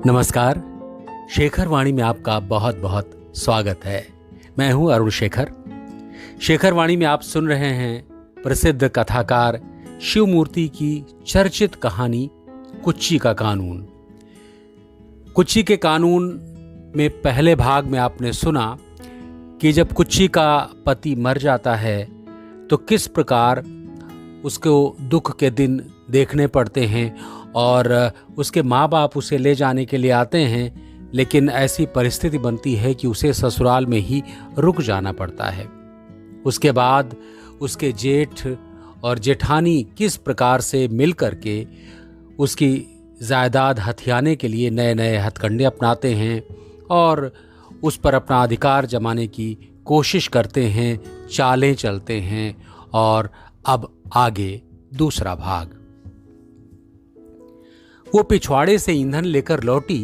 नमस्कार। शेखर वाणी में आपका बहुत बहुत स्वागत है। मैं हूं अरुण शेखर। शेखर वाणी में आप सुन रहे हैं प्रसिद्ध कथाकार शिव मूर्ति की चर्चित कहानी कुच्ची का कानून। कुच्ची के कानून में पहले भाग में आपने सुना कि जब कुच्ची का पति मर जाता है तो किस प्रकार उसको दुख के दिन देखने पड़ते हैं और उसके माँ बाप उसे ले जाने के लिए आते हैं, लेकिन ऐसी परिस्थिति बनती है कि उसे ससुराल में ही रुक जाना पड़ता है। उसके बाद उसके जेठ और जेठानी किस प्रकार से मिल करके उसकी जायदाद हथियाने के लिए नए नए हथकंडे अपनाते हैं और उस पर अपना अधिकार जमाने की कोशिश करते हैं, चालें चलते हैं। और अब आगे दूसरा भाग। वो पिछवाड़े से ईंधन लेकर लौटी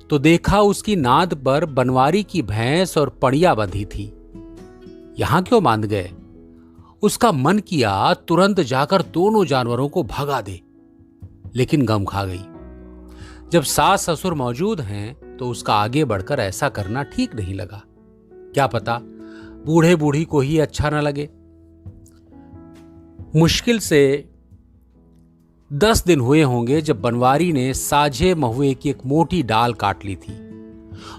तो देखा उसकी नाद पर बनवारी की भैंस और पड़िया बंधी थी। यहां क्यों बांध गए? उसका मन किया तुरंत जाकर दोनों जानवरों को भगा दे, लेकिन गम खा गई। जब सास ससुर मौजूद हैं तो उसका आगे बढ़कर ऐसा करना ठीक नहीं लगा। क्या पता बूढ़े बूढ़ी को ही अच्छा न लगे। मुश्किल से 10 दिन हुए होंगे जब बनवारी ने साझे महुए की एक मोटी डाल काट ली थी।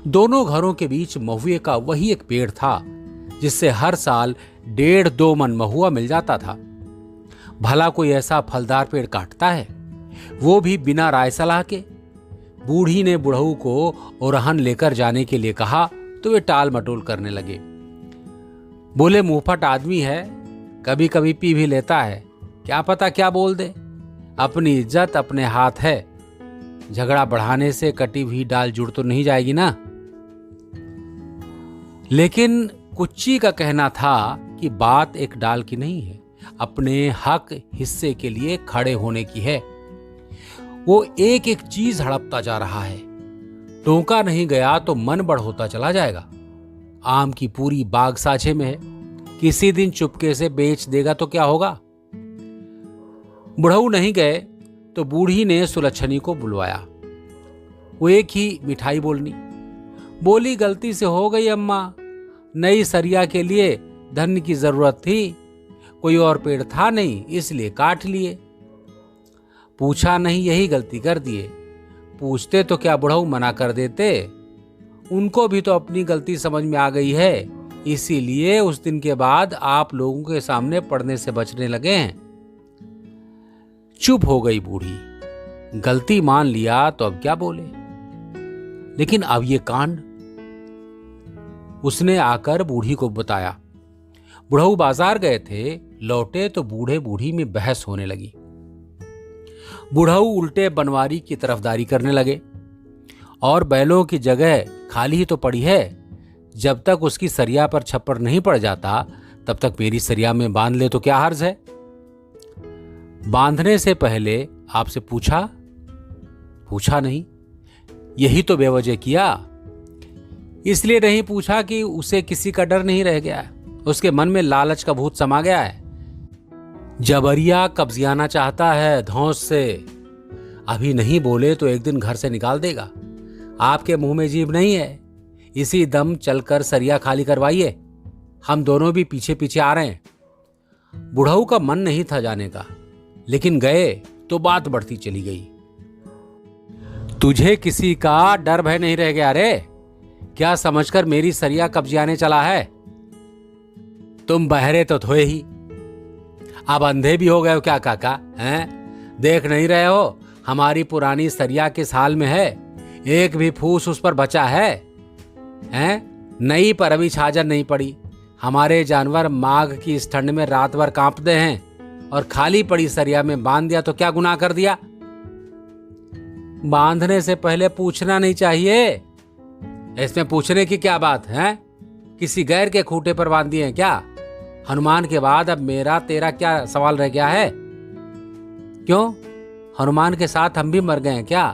दोनों घरों के बीच महुए का वही एक पेड़ था जिससे हर साल 1.5-2 मन महुआ मिल जाता था। भला कोई ऐसा फलदार पेड़ काटता है, वो भी बिना राय सलाह के? बूढ़ी ने बुढ़ऊ को ओरहन लेकर जाने के लिए कहा तो वे टाल मटोल करने लगे। बोले, मुंहफट आदमी है, कभी कभी पी भी लेता है, क्या पता क्या बोल दे। अपनी इज्जत अपने हाथ है, झगड़ा बढ़ाने से कटी हुई डाल जुड़ तो नहीं जाएगी ना। लेकिन कुच्ची का कहना था कि बात एक डाल की नहीं है, अपने हक हिस्से के लिए खड़े होने की है। वो एक एक चीज हड़पता जा रहा है। टोका नहीं गया तो मन बढ़ होता चला जाएगा। आम की पूरी बाग साझे में है, किसी दिन चुपके से बेच देगा तो क्या होगा। बुढ़ऊ नहीं गए तो बूढ़ी ने सुलक्षणी को बुलवाया। वो एक ही मिठाई बोली, गलती से हो गई अम्मा, नई सरिया के लिए धन की जरूरत थी, कोई और पेड़ था नहीं इसलिए काट लिए। पूछा नहीं, यही गलती कर दिए। पूछते तो क्या बुढ़ऊ मना कर देते? उनको भी तो अपनी गलती समझ में आ गई है, इसीलिए उस दिन के बाद आप लोगों के सामने पड़ने से बचने लगे हैं। चुप हो गई बूढ़ी। गलती मान लिया तो अब क्या बोले। लेकिन अब ये कांड उसने आकर बूढ़ी को बताया। बुढ़ऊ बाजार गए थे, लौटे तो बूढ़े बूढ़ी में बहस होने लगी। बुढ़ऊ उल्टे बनवारी की तरफदारी करने लगे और बैलों की जगह खाली ही तो पड़ी है, जब तक उसकी सरिया पर छप्पर नहीं पड़ जाता तब तक मेरी सरिया में बांध ले तो क्या हर्ज है। बांधने से पहले आपसे पूछा नहीं, यही तो बेवजह किया। इसलिए नहीं पूछा कि उसे किसी का डर नहीं रह गया है, उसके मन में लालच का भूत समा गया है। जबरिया कब्जियाना चाहता है धौंस से। अभी नहीं बोले तो एक दिन घर से निकाल देगा। आपके मुंह में जीभ नहीं है, इसी दम चलकर सरिया खाली करवाइए, हम दोनों भी पीछे पीछे आ रहे हैं। बुढ़ऊ का मन नहीं था जाने का, लेकिन गए तो बात बढ़ती चली गई। तुझे किसी का डर भय नहीं रह गया रे? क्या समझकर मेरी सरिया कब्जियाने चला है? तुम बहरे तो थे ही, अब अंधे भी हो गए हो क्या काका? हैं? देख नहीं रहे हो हमारी पुरानी सरिया किस हाल में है? एक भी फूस उस पर बचा है? हैं? नई पर अभी छाजर नहीं पड़ी। हमारे जानवर माघ की इस ठंड में रात भर कांपते हैं और खाली पड़ी सरिया में बांध दिया तो क्या गुनाह कर दिया? बांधने से पहले पूछना नहीं चाहिए। इसमें पूछने की क्या बात है? किसी गैर के खूंटे पर बांध दिए हैं क्या? हनुमान के बाद अब मेरा तेरा क्या सवाल रह गया है? क्यों, हनुमान के साथ हम भी मर गए हैं क्या?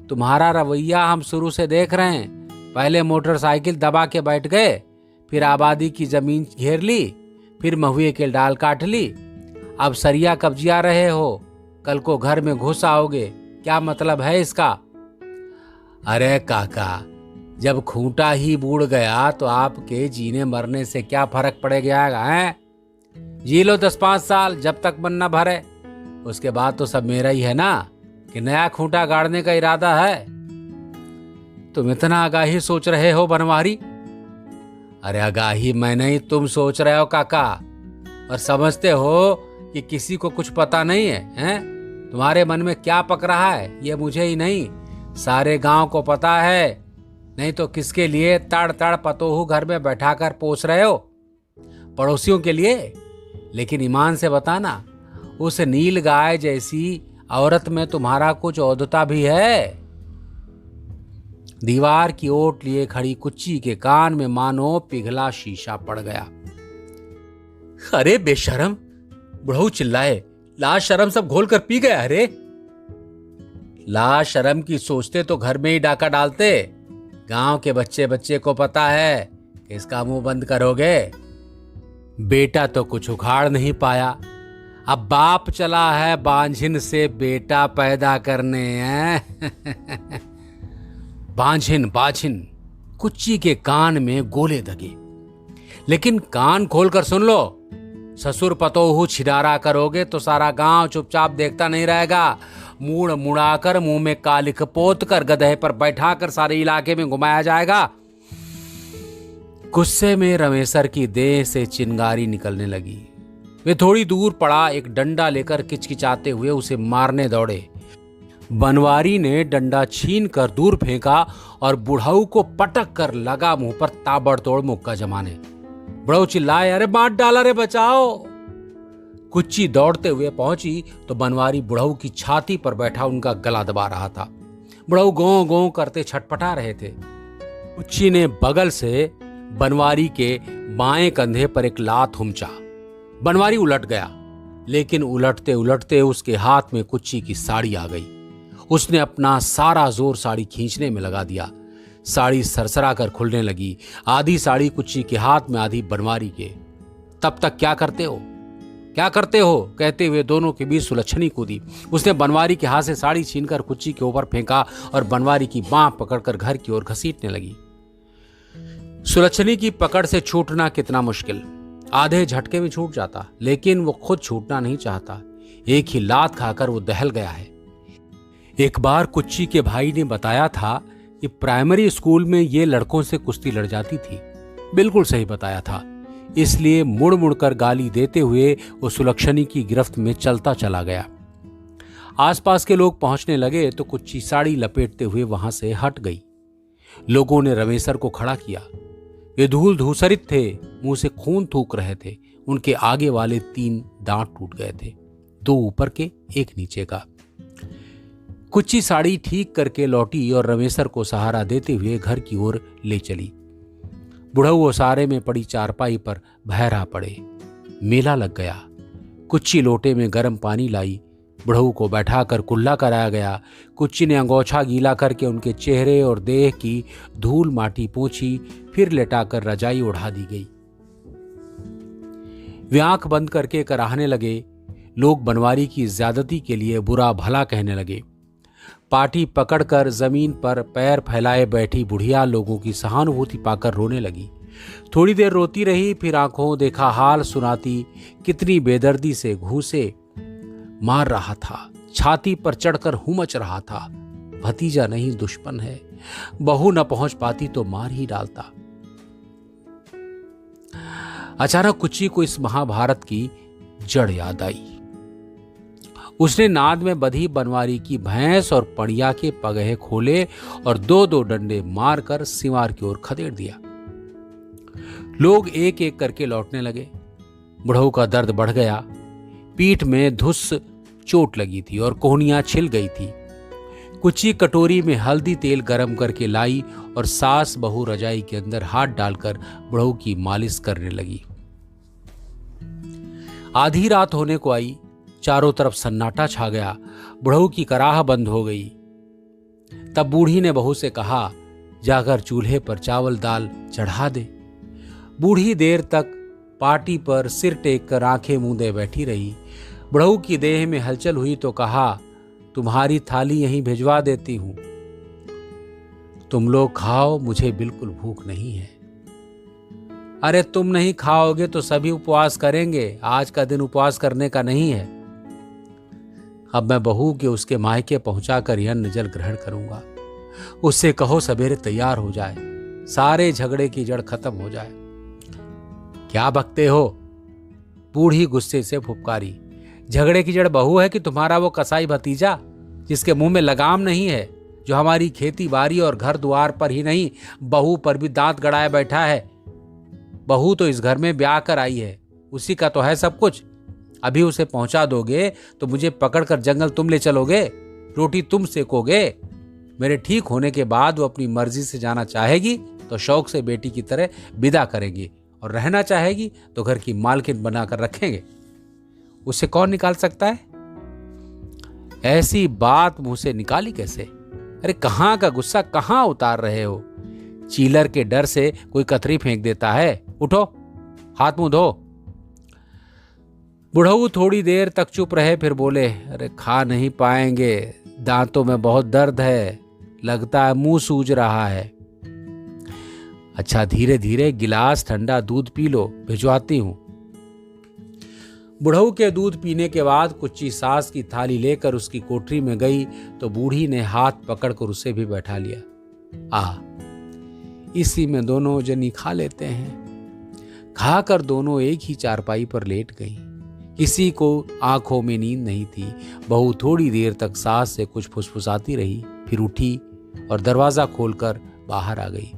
तुम्हारा रवैया हम शुरू से देख रहे हैं। पहले मोटरसाइकिल दबा के बैठ गए, फिर आबादी की जमीन घेर ली, फिर महुए के डाल काट ली, अब सरिया कब्जिया रहे हो, कल को घर में घुस आओगे, क्या मतलब है इसका? अरे काका, जब खूंटा ही बूढ़ गया तो आपके जीने मरने से क्या फर्क पड़ गया है? जी लो 10-5 साल, जब तक मन न भरे। उसके बाद तो सब मेरा ही है ना, कि नया खूंटा गाड़ने का इरादा है? तुम इतना आगाही सोच रहे हो बनवारी? अरे आगाही मैं नहीं, तुम सोच रहे हो काका, और समझते हो कि किसी को कुछ पता नहीं है, हैं? तुम्हारे मन में क्या पक रहा है ये मुझे ही नहीं, सारे गांव को पता है। नहीं तो किसके लिए तड़ तड़ पतोहू घर में बैठाकर पोस रहे हो? पड़ोसियों के लिए? लेकिन ईमान से बताना, उस नील गाय जैसी औरत में तुम्हारा कुछ औदता भी है? दीवार की ओट लिए खड़ी कुच्ची के कान में मानो पिघला शीशा पड़ गया। अरे बेशरम, बुढ़ऊ चिल्लाए, लाज शर्म सब घोल कर पी गया। अरे लाज शर्म की सोचते तो घर में ही डाका डालते। गांव के बच्चे बच्चे को पता है कि इसका मुंह बंद करोगे। बेटा तो कुछ उखाड़ नहीं पाया, अब बाप चला है बांझिन से बेटा पैदा करने हैं। बांझिन बाझिन, कुच्ची के कान में गोले दगे। लेकिन कान खोलकर सुन लो, ससुर पतोहू छिनारा करोगे तो सारा गांव चुपचाप देखता नहीं रहेगा। मूड़ मुड़ाकर मुंह में कालिख पोत कर गधे पर बैठाकर सारे इलाके में घुमाया जाएगा। गुस्से में रमेसर की देह से चिंगारी निकलने लगी। वे थोड़ी दूर पड़ा एक डंडा लेकर किचकिचाते हुए उसे मारने दौड़े। बनवारी ने डंडा छीन कर दूर फेंका और बुढ़ऊ को पटक कर लगा मुंह पर ताबड़तोड़ मुक्का जमाने। बुढ़ऊ चिल्लाए, अरे मार डाला रे, बचाओ। कुच्ची दौड़ते हुए पहुंची तो बनवारी बुढ़ऊ की छाती पर बैठा उनका गला दबा रहा था। बुढ़ऊ गौ गौ करते छटपटा रहे थे। कुच्ची ने बगल से बनवारी के बाएं कंधे पर एक लात हुमचा। बनवारी उलट गया, लेकिन उलटते उलटते उसके हाथ में कुच्ची की साड़ी आ गई। उसने अपना सारा जोर साड़ी खींचने में लगा दिया। साड़ी सरसरा कर खुलने लगी। आधी साड़ी कुच्ची के हाथ में, आधी बनवारी के। तब तक क्या करते हो, क्या करते हो कहते हुए दोनों के बीच सुलक्षणी कूदी। उसने बनवारी के हाथ से साड़ी छीनकर कुच्ची के ऊपर फेंका और बनवारी की बांह पकड़कर घर की ओर घसीटने लगी। सुलक्षणी की पकड़ से छूटना कितना मुश्किल, आधे झटके में छूट जाता, लेकिन वो खुद छूटना नहीं चाहता। एक ही लात खाकर वो दहल गया है। एक बार कुच्ची के भाई ने बताया था कि प्राइमरी स्कूल में ये लड़कों से कुश्ती लड़ जाती थी। बिल्कुल सही बताया था, इसलिए मुड़ मुड़कर गाली देते हुए वो सुलक्षणी की गिरफ्त में चलता चला गया। आसपास के लोग पहुंचने लगे तो कुच्ची साड़ी लपेटते हुए वहां से हट गई। लोगों ने रमेसर को खड़ा किया। वे धूल धूसरित थे, मुंह से खून थूक रहे थे। उनके आगे वाले 3 दांत टूट गए थे, 2 ऊपर के, 1 नीचे का। कुच्ची साड़ी ठीक करके लौटी और रमेसर को सहारा देते हुए घर की ओर ले चली। बुढ़ऊ ओसारे में पड़ी चारपाई पर बहरा पड़े। मेला लग गया। कुच्ची लोटे में गर्म पानी लाई। बुढ़ऊ को बैठाकर कुल्ला कराया गया। कुच्ची ने अंगोछा गीला करके उनके चेहरे और देह की धूल माटी पोंछी, फिर लेटाकर रजाई उड़ा दी गई। वे आंख बंद करके कराहने लगे। लोग बनवारी की ज्यादती के लिए बुरा भला कहने लगे। पाटी पकड़कर जमीन पर पैर फैलाए बैठी बुढ़िया लोगों की सहानुभूति पाकर रोने लगी। थोड़ी देर रोती रही, फिर आंखों देखा हाल सुनाती कितनी बेदर्दी से घूंसे मार रहा था, छाती पर चढ़कर हुमच रहा था। भतीजा नहीं दुश्मन है, बहू न पहुंच पाती तो मार ही डालता। अचानक कुच्ची को इस महाभारत की जड़ याद आई। उसने नाद में बधी बनवारी की भैंस और पड़िया के पगहे खोले और 2-2 डंडे मारकर सिवार की ओर खदेड़ दिया। लोग एक एक करके लौटने लगे। बुढ़ऊ का दर्द बढ़ गया। पीठ में धुस चोट लगी थी और कोहनियां छिल गई थी। कुच्ची कटोरी में हल्दी तेल गरम करके लाई और सास बहू रजाई के अंदर हाथ डालकर बुढ़ऊ की मालिश करने लगी। आधी रात होने को आई। चारों तरफ सन्नाटा छा गया। बुढ़ऊ की कराह बंद हो गई। तब बूढ़ी ने बहू से कहा, जाकर चूल्हे पर चावल दाल चढ़ा दे। बूढ़ी देर तक पाटी पर सिर टेक कर आंखें मूंदे बैठी रही। बुढ़ऊ की देह में हलचल हुई तो कहा, तुम्हारी थाली यहीं भिजवा देती हूं। तुम लोग खाओ, मुझे बिल्कुल भूख नहीं है। अरे तुम नहीं खाओगे तो सभी उपवास करेंगे, आज का दिन उपवास करने का नहीं है। अब मैं बहू के उसके मायके पहुंचाकर यह अन्न जल ग्रहण करूंगा। उससे कहो सवेरे तैयार हो जाए, सारे झगड़े की जड़ खत्म हो जाए। क्या बकते हो? बूढ़ी गुस्से से फुफकारी। झगड़े की जड़ बहू है कि तुम्हारा वो कसाई भतीजा जिसके मुंह में लगाम नहीं है, जो हमारी खेती बाड़ी और घर द्वार पर ही नहीं, बहू पर भी दांत गड़ाए बैठा है। बहू तो इस घर में ब्याह कर आई है, उसी का तो है सब कुछ। अभी उसे पहुंचा दोगे तो मुझे पकड़कर जंगल तुम ले चलोगे, रोटी तुम सेकोगे। मेरे ठीक होने के बाद वो अपनी मर्जी से जाना चाहेगी तो शौक से बेटी की तरह विदा करेंगी, और रहना चाहेगी तो घर की मालकिन बनाकर रखेंगे। उसे कौन निकाल सकता है? ऐसी बात मुंह से निकाली कैसे? अरे कहां का गुस्सा कहां उतार रहे हो? चीलर के डर से कोई कतरी फेंक देता है। उठो, हाथ मुंह धो। बुढ़ऊ थोड़ी देर तक चुप रहे, फिर बोले, अरे खा नहीं पाएंगे, दांतों में बहुत दर्द है, लगता है मुंह सूज रहा है। अच्छा, धीरे धीरे गिलास ठंडा दूध पी लो, भिजवाती हूं। बुढ़ऊ के दूध पीने के बाद कुच्ची सास की थाली लेकर उसकी कोठरी में गई तो बूढ़ी ने हाथ पकड़कर उसे भी बैठा लिया। इसी में दोनों जनी खा लेते हैं। खाकर दोनों एक ही चारपाई पर लेट गईं। किसी को आंखों में नींद नहीं थी। बहू थोड़ी देर तक सास से कुछ फुसफुसाती रही, फिर उठी और दरवाजा खोलकर बाहर आ गई।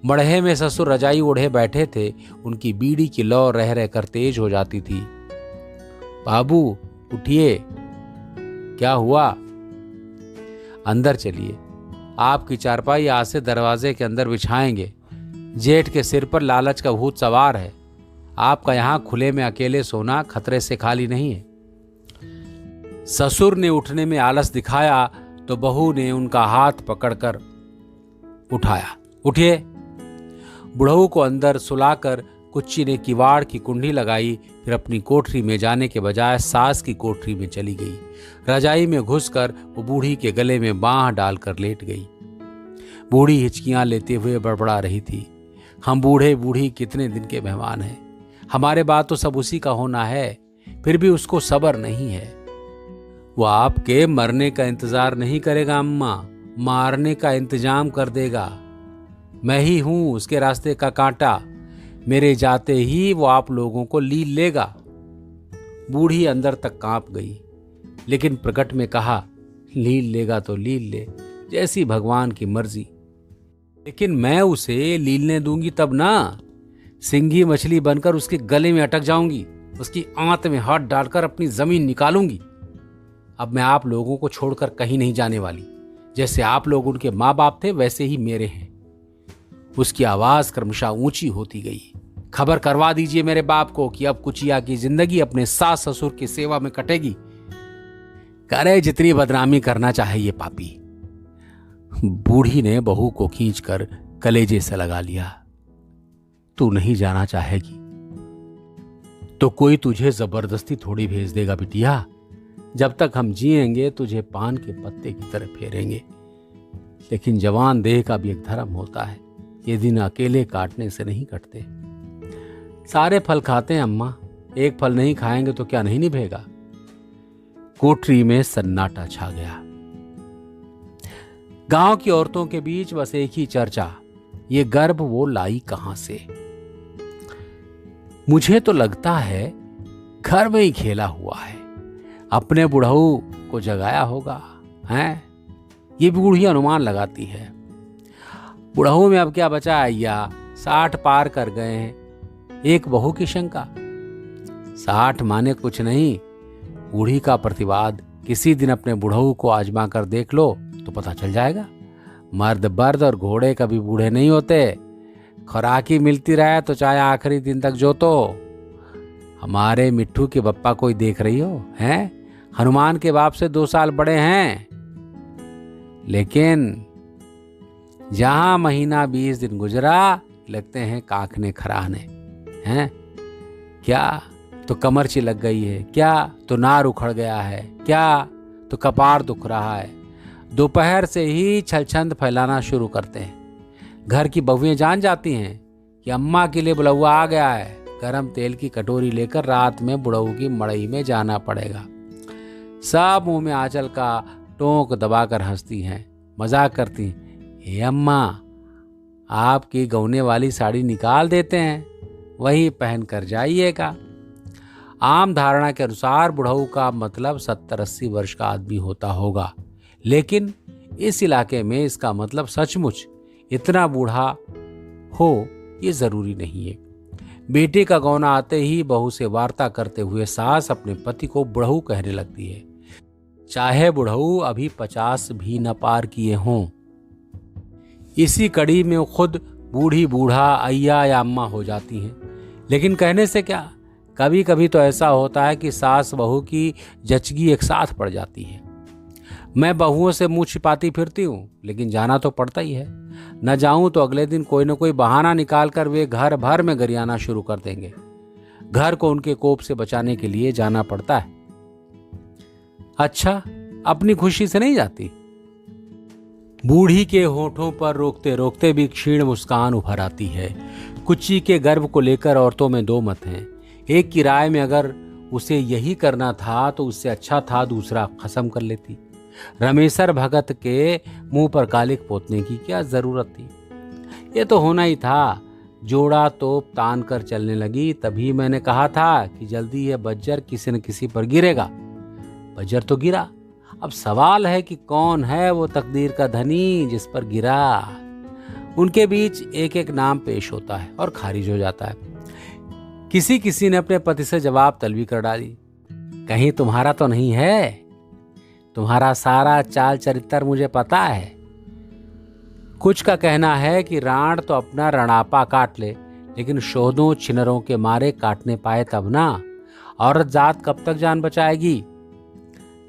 मड़हे में ससुर रजाई ओढ़े बैठे थे, उनकी बीड़ी की लौ रह रह कर तेज हो जाती थी। बाबू उठिए, क्या हुआ? अंदर चलिए, आपकी चारपाई आज से दरवाजे के अंदर बिछाएंगे। जेठ के सिर पर लालच का भूत सवार है। आपका यहां खुले में अकेले सोना खतरे से खाली नहीं है। ससुर ने उठने में आलस दिखाया तो बहू ने उनका हाथ पकड़कर उठाया। उठिए। बुढ़ऊ को अंदर सुलाकर कुच्ची ने किवाड़ की कुंडी लगाई, फिर अपनी कोठरी में जाने के बजाय सास की कोठरी में चली गई। रजाई में घुसकर वो बूढ़ी के गले में बांह डालकर लेट गई। बूढ़ी हिचकियां लेते हुए बड़बड़ा रही थी, हम बूढ़े बूढ़ी कितने दिन के मेहमान हैं, हमारे बाद तो सब उसी का होना है, फिर भी उसको सब्र नहीं है। वो आपके मरने का इंतजार नहीं करेगा अम्मा, मारने का इंतजाम कर देगा। मैं ही हूं उसके रास्ते का कांटा, मेरे जाते ही वो आप लोगों को लील लेगा। बूढ़ी अंदर तक कांप गई, लेकिन प्रकट में कहा, लील लेगा तो लील ले, जैसी भगवान की मर्जी। लेकिन मैं उसे लीलने दूंगी तब ना, सिंगी मछली बनकर उसके गले में अटक जाऊंगी, उसकी आंत में हाथ डालकर अपनी जमीन निकालूंगी। अब मैं आप लोगों को छोड़कर कहीं नहीं जाने वाली। जैसे आप लोग उनके माँ बाप थे वैसे ही मेरे हैं। उसकी आवाज क्रमशः ऊंची होती गई। खबर करवा दीजिए मेरे बाप को कि अब कुचिया की जिंदगी अपने सास ससुर की सेवा में कटेगी। करे जितनी बदनामी करना चाहे ये पापी। बूढ़ी ने बहू को खींचकर कलेजे से लगा लिया। तू नहीं जाना चाहेगी तो कोई तुझे जबरदस्ती थोड़ी भेज देगा बिटिया। जब तक हम जिएंगे तुझे पान के पत्ते की तरह फेरेंगे। लेकिन जवान देह का भी एक धर्म होता है, ये दिन अकेले काटने से नहीं कटते। सारे फल खाते हैं अम्मा, एक फल नहीं खाएंगे तो क्या नहीं निभेगा। कोठरी में सन्नाटा छा गया। गांव की औरतों के बीच बस एक ही चर्चा, ये गर्भ वो लाई कहां से। मुझे तो लगता है घर में ही खेला हुआ है, अपने बुढ़ऊ को जगाया होगा। हैं, ये बूढ़ी अनुमान लगाती है। बुढ़ऊ में अब क्या बचा अय्या, 60 पार कर गए हैं। एक बहू की शंका, 60 माने कुछ नहीं। बूढ़ी का प्रतिवाद, किसी दिन अपने बुढ़ऊ को आजमा कर देख लो तो पता चल जाएगा। मर्द बर्द और घोड़े कभी बूढ़े नहीं होते। खुराकी मिलती रहे तो चाहे आखिरी दिन तक जोतो। हमारे मिट्ठू के बप्पा कोई देख रही हो? हैं, हनुमान के बाप से 2 साल बड़े हैं। लेकिन जहां महीना 20 दिन गुजरा, लगते हैं काखने खराहने। हैं, क्या तो कमर चिलक गई है, क्या तो नार उखड़ गया है, क्या तो कपार दुख रहा है। दोपहर से ही छलछंद फैलाना शुरू करते हैं। घर की बहुएं जान जाती हैं कि अम्मा के लिए बुलौआ आ गया है। गरम तेल की कटोरी लेकर रात में बुढ़ऊ की मड़ई में जाना पड़ेगा। सब मुंह में आंचल का टोंक दबाकर हंसती हैं, मजाक करती हैं। हे अम्मा, आपकी गौने वाली साड़ी निकाल देते हैं, वही पहन कर जाइएगा। आम धारणा के अनुसार बुढ़ऊ का मतलब 70-80 वर्ष का आदमी होता होगा, लेकिन इस इलाके में इसका मतलब सचमुच इतना बूढ़ा हो ये जरूरी नहीं है। बेटे का गौना आते ही बहू से वार्ता करते हुए सास अपने पति को बुढ़ऊ कहने लगती है, चाहे बुढ़ऊ अभी 50 भी न पार किए हों। इसी कड़ी में खुद बूढ़ी बूढ़ा अय्या या अम्मा हो जाती हैं। लेकिन कहने से क्या, कभी कभी तो ऐसा होता है कि सास बहू की जचगी एक साथ पड़ जाती है। मैं बहुओं से मुंह छिपाती फिरती हूँ, लेकिन जाना तो पड़ता ही है। न जाऊं तो अगले दिन कोई न कोई बहाना निकाल कर वे घर भर में गरियाना शुरू कर देंगे। घर को उनके कोप से बचाने के लिए जाना पड़ता है। अच्छा, अपनी खुशी से नहीं जाती। बूढ़ी के होठों पर रोकते रोकते भी क्षीण मुस्कान उभर आती है। कुच्ची के गर्भ को लेकर औरतों में दो मत हैं। एक की राय में अगर उसे यही करना था तो उससे अच्छा था दूसरा खत्म कर लेती। रमेशर भगत के मुंह पर कालिक पोतने की क्या जरूरत थी? ये तो होना ही था। जोड़ा तोप तान कर चलने लगी, तभी मैंने कहा था कि जल्दी ये बज्जर किसी न किसी पर गिरेगा। बज्जर तो गिरा। अब सवाल है कि कौन है वो तकदीर का धनी जिस पर गिरा। उनके बीच एक एक नाम पेश होता है और खारिज हो जाता है। किसी किसी ने अपने पति से जवाब तलबी कर डाली, कहीं तुम्हारा तो नहीं है? तुम्हारा सारा चाल चरित्र मुझे पता है। कुछ का कहना है कि राण तो अपना रणापा काट ले, लेकिन शोधों छिनरों के मारे काटने पाए तब ना। औरत जात कब तक जान बचाएगी?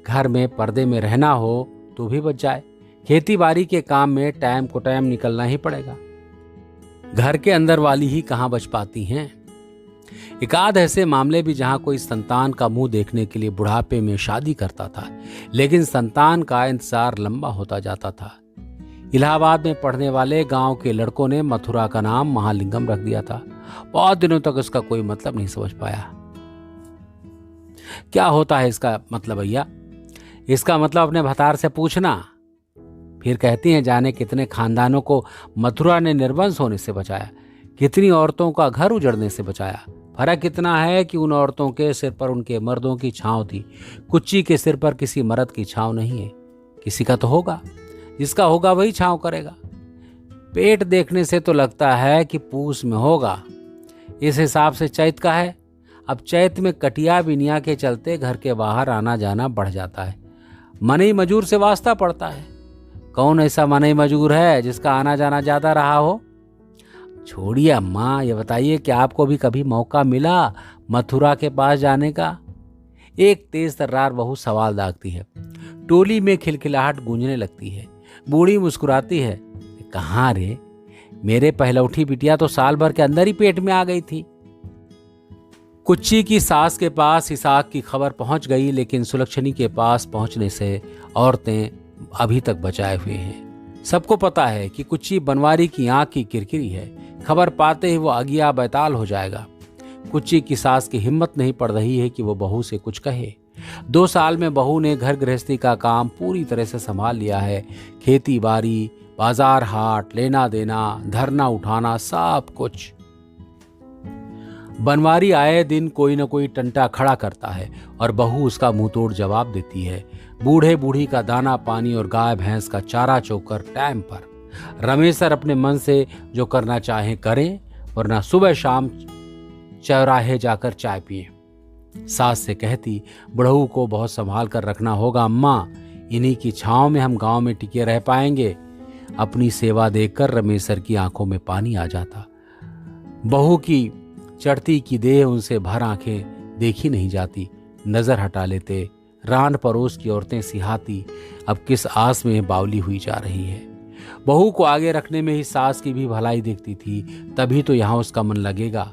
घर में पर्दे में रहना हो तो भी बच जाए। खेती बाड़ी के काम में टाइम को टाइम निकलना ही पड़ेगा। घर के अंदर वाली ही कहाँ बच पाती हैं। एकाध ऐसे मामले भी जहां कोई संतान का मुंह देखने के लिए बुढ़ापे में शादी करता था, लेकिन संतान का इंतजार लंबा होता जाता था। इलाहाबाद में पढ़ने वाले गांव के लड़कों ने मथुरा का नाम महालिंगम रख दिया था। बहुत दिनों तक इसका कोई मतलब नहीं समझ पाया। क्या होता है इसका मतलब भैया? इसका मतलब अपने भतार से पूछना। फिर कहती हैं जाने कितने खानदानों को मथुरा ने निर्वंश होने से बचाया, कितनी औरतों का घर उजड़ने से बचाया। फर्क इतना है कि उन औरतों के सिर पर उनके मर्दों की छांव थी, कुच्ची के सिर पर किसी मर्द की छांव नहीं है। किसी का तो होगा, जिसका होगा वही छांव करेगा। पेट देखने से तो लगता है कि पूस में होगा, इस हिसाब से चैत का है। अब चैत में कटिया बिनिया के चलते घर के बाहर आना जाना बढ़ जाता है। मनई मजूर से वास्ता पड़ता है। कौन ऐसा मनई मजूर है जिसका आना जाना ज्यादा रहा हो? छोड़िए अम्मा, ये बताइए कि आपको भी कभी मौका मिला मथुरा के पास जाने का? एक तेज तर्रार बहू सवाल दागती है। टोली में खिलखिलाहट गूंजने लगती है। बूढ़ी मुस्कुराती है, कहाँ रे, मेरे पहलौठी बिटिया तो साल भर के अंदर ही पेट में आ गई थी। कुच्ची की सास के पास इसाक की खबर पहुंच गई, लेकिन सुलक्षणी के पास पहुंचने से औरतें अभी तक बचाए हुए हैं। सबको पता है कि कुच्ची बनवारी की आंख की किरकिरी है। खबर पाते ही वो अगिया बैताल हो जाएगा। कुच्ची की सास की हिम्मत नहीं पड़ रही है कि वो बहू से कुछ कहे। 2 साल में बहू ने घर गृहस्थी का काम पूरी तरह से संभाल लिया है। खेती बाड़ी, बाजार हाट, लेना देना, धरना उठाना, सब कुछ। बनवारी आए दिन कोई न कोई टंटा खड़ा करता है और बहू उसका मुंह तोड़ जवाब देती है। बूढ़े बूढ़ी का दाना पानी और गाय भैंस का चारा चोकर टाइम पर। रमेशर अपने मन से जो करना चाहे करें, वरना सुबह शाम चौराहे जाकर चाय पिए। सास से कहती, बुढ़ऊ को बहुत संभाल कर रखना होगा अम्मा, इन्हीं की छांव में हम गांव में टिके रह पाएंगे। अपनी सेवा देखकर रमेशर की आंखों में पानी आ जाता। बहू की चढ़ती की देह उनसे भर आंखें देखी नहीं जाती, नजर हटा लेते। रान पड़ोस की औरतें सिहाती, अब किस आस में बावली हुई जा रही है। बहू को आगे रखने में ही सास की भी भलाई देखती थी, तभी तो यहाँ उसका मन लगेगा।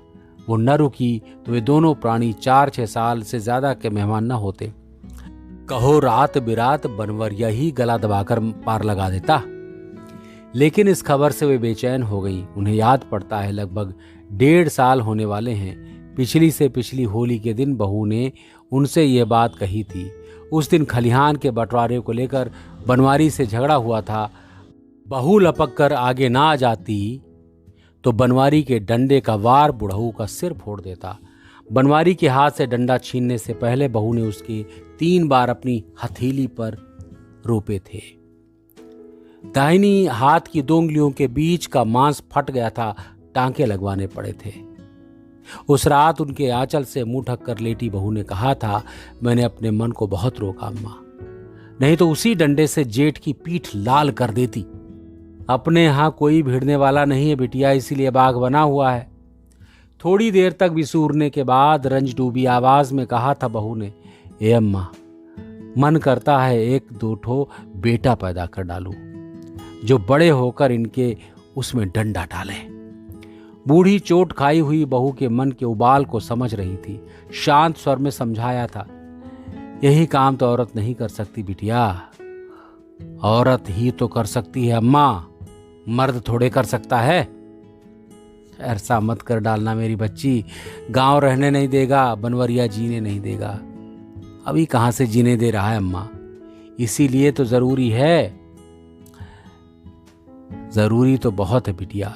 वो न रुकी तो वे दोनों प्राणी 4-6 साल से ज्यादा के मेहमान न होते। कहो रात बिरात बनवरिया ही गला दबाकर पार लगा देता। लेकिन इस खबर से वे बेचैन हो गई। उन्हें याद पड़ता है लगभग 1.5 साल होने वाले हैं। पिछली से पिछली होली के दिन बहू ने उनसे ये बात कही थी। उस दिन खलिहान के बंटवारे को लेकर बनवारी से झगड़ा हुआ था। बहू लपक कर आगे ना आ जाती तो बनवारी के डंडे का वार बुढ़ऊ का सिर फोड़ देता। बनवारी के हाथ से डंडा छीनने से पहले बहू ने उसके 3 बार अपनी हथेली पर रोपे थे। दाहिनी हाथ की 2 उंगलियों के बीच का मांस फट गया था, टांके लगवाने पड़े थे। उस रात उनके आंचल से मुंह ढक कर लेटी बहू ने कहा था, मैंने अपने मन को बहुत रोका अम्मा, नहीं तो उसी डंडे से जेठ की पीठ लाल कर देती। अपने यहाँ कोई भिड़ने वाला नहीं है बिटिया, इसीलिए बाग बना हुआ है। थोड़ी देर तक विसूरने के बाद रंज डूबी आवाज में कहा था बहू ने, ए अम्मा, मन करता है 1-2 ठो बेटा पैदा कर डालूं, जो बड़े होकर इनके उसमें डंडा डाले। बूढ़ी चोट खाई हुई बहू के मन के उबाल को समझ रही थी। शांत स्वर में समझाया था, यही काम तो औरत नहीं कर सकती बिटिया, औरत ही तो कर सकती है अम्मा, मर्द थोड़े कर सकता है। ऐसा मत कर डालना मेरी बच्ची, गांव रहने नहीं देगा, बनवरिया जीने नहीं देगा। अभी कहां से जीने दे रहा है अम्मा, इसीलिए तो जरूरी है। जरूरी तो बहुत है बिटिया,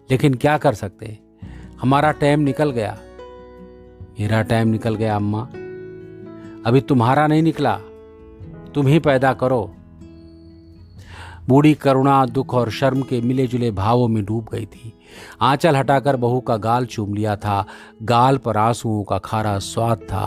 लेकिन क्या कर सकते, हमारा टाइम निकल गया। मेरा टाइम निकल गया अम्मा, अभी तुम्हारा नहीं निकला, तुम ही पैदा करो। बूढ़ी करुणा, दुख और शर्म के मिले जुले भावों में डूब गई थी। आंचल हटाकर बहू का गाल चूम लिया था। गाल पर आंसुओं का खारा स्वाद था,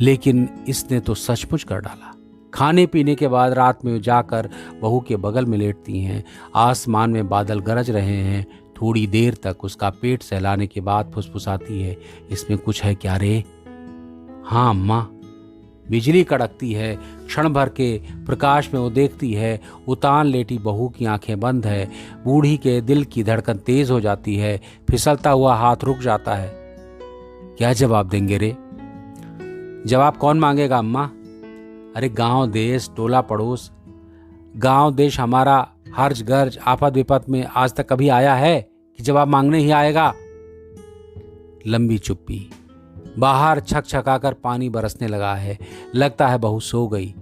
लेकिन इसने तो सचमुच कर डाला। खाने पीने के बाद रात में जाकर बहू के बगल में लेटती हैं। आसमान में बादल गरज रहे हैं। थोड़ी देर तक उसका पेट सहलाने के बाद फुसफुसाती है, इसमें कुछ है क्या रे? हाँ अम्मा। बिजली कड़कती है। क्षण भर के प्रकाश में वो देखती है, उतान लेटी बहू की आंखें बंद है। बूढ़ी के दिल की धड़कन तेज हो जाती है। फिसलता हुआ हाथ रुक जाता है। क्या जवाब देंगे रे? जवाब कौन मांगेगा अम्मा? अरे गांव देश टोला पड़ोस, गांव देश हमारा हर्ज गर्ज आफत विपत में आज तक कभी आया है कि जवाब मांगने ही आएगा? लंबी चुप्पी। बाहर छक छकाकर पानी बरसने लगा है। लगता है बहू सो गई।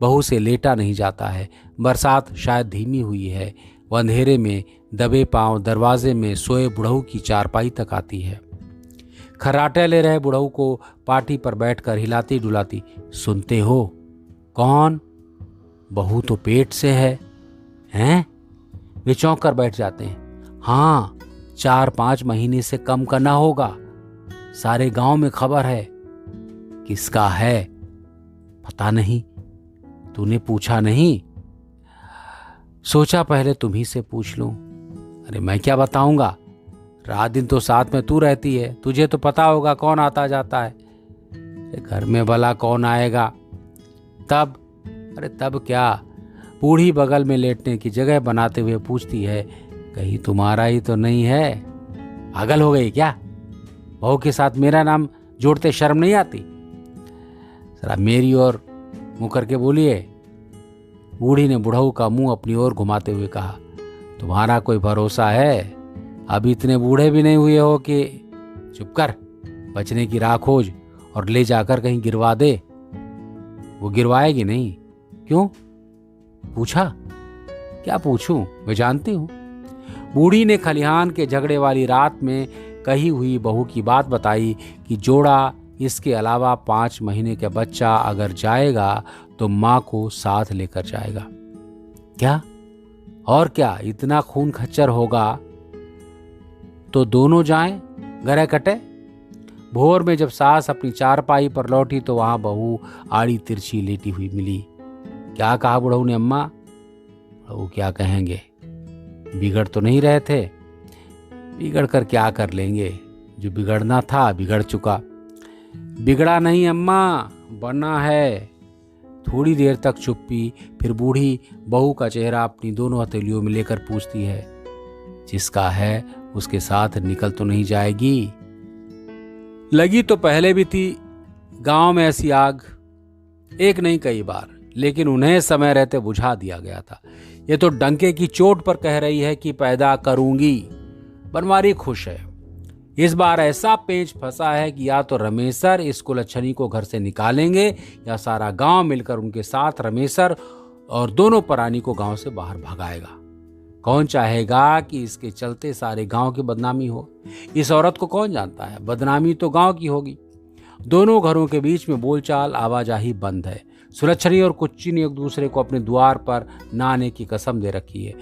बहू से लेटा नहीं जाता है। बरसात शायद धीमी हुई है। वह अंधेरे में दबे पांव दरवाजे में सोए बुढ़ऊ की चारपाई तक आती है। खर्राटे ले रहे बुढ़ऊ को पाटी पर बैठकर हिलाती डुलाती, सुनते हो? कौन? बहू तो पेट से है। हैं? वे चौंक कर बैठ जाते हैं। हाँ, 4-5 महीने से कम का ना होगा। सारे गांव में खबर है। किसका है? पता नहीं। तूने पूछा नहीं? सोचा पहले तुम्ही से पूछ लूं। अरे मैं क्या बताऊंगा, रात दिन तो साथ में तू रहती है, तुझे तो पता होगा कौन आता जाता है। घर में भला कौन आएगा? तब? अरे तब क्या, बूढ़ी बगल में लेटने की जगह बनाते हुए पूछती है, कहीं तुम्हारा ही तो नहीं है? पागल हो गई क्या? बहू के साथ मेरा नाम जोड़ते शर्म नहीं आती? जरा मेरी ओर मुंह करके बोलिए। बूढ़ी ने बुढ़ऊ का मुंह अपनी ओर घुमाते हुए कहा, तुम्हारा कोई भरोसा है? अभी इतने बूढ़े भी नहीं हुए हो कि चुप कर, बचने की राह खोज और ले जाकर कहीं गिरवा दे। वो गिरवाएगी नहीं। क्यों? पूछा? क्या पूछूं, मैं जानती हूं। बूढ़ी ने खलिहान के झगड़े वाली रात में कही हुई बहू की बात बताई कि जोड़ा, इसके अलावा 5 महीने का बच्चा अगर जाएगा तो मां को साथ लेकर जाएगा। क्या? और क्या, इतना खून खच्चर होगा तो दोनों जाएं, गरे कटे। भोर में जब सास अपनी चारपाई पर लौटी तो वहां बहू आड़ी तिरछी लेटी हुई मिली। क्या कहा बुढ़ऊ ने अम्मा? बहू क्या कहेंगे, बिगड़ तो नहीं रहे थे? बिगड़ कर क्या कर लेंगे, जो बिगड़ना था बिगड़ चुका। बिगड़ा नहीं अम्मा, बना है। थोड़ी देर तक चुप्पी, फिर बूढ़ी बहू का चेहरा अपनी दोनों हथेलियों में लेकर पूछती है, जिसका है उसके साथ निकल तो नहीं जाएगी? लगी तो पहले भी थी, गांव में ऐसी आग एक नहीं कई बार, लेकिन उन्हें समय रहते बुझा दिया गया था। ये तो डंके की चोट पर कह रही है कि पैदा करूंगी। बनवारी खुश है। इस बार ऐसा पेंच फंसा है कि या तो रमेशर इस कुलच्छनी को घर से निकालेंगे या सारा गांव मिलकर उनके साथ रमेशर और दोनों परानी को गांव से बाहर भगाएगा। कौन चाहेगा कि इसके चलते सारे गांव की बदनामी हो? इस औरत को कौन जानता है, बदनामी तो गांव की होगी। दोनों घरों के बीच में बोलचाल आवाजाही बंद है। सुलच्छनी और कुच्ची ने एक दूसरे को अपने द्वार पर न आने की कसम दे रखी है।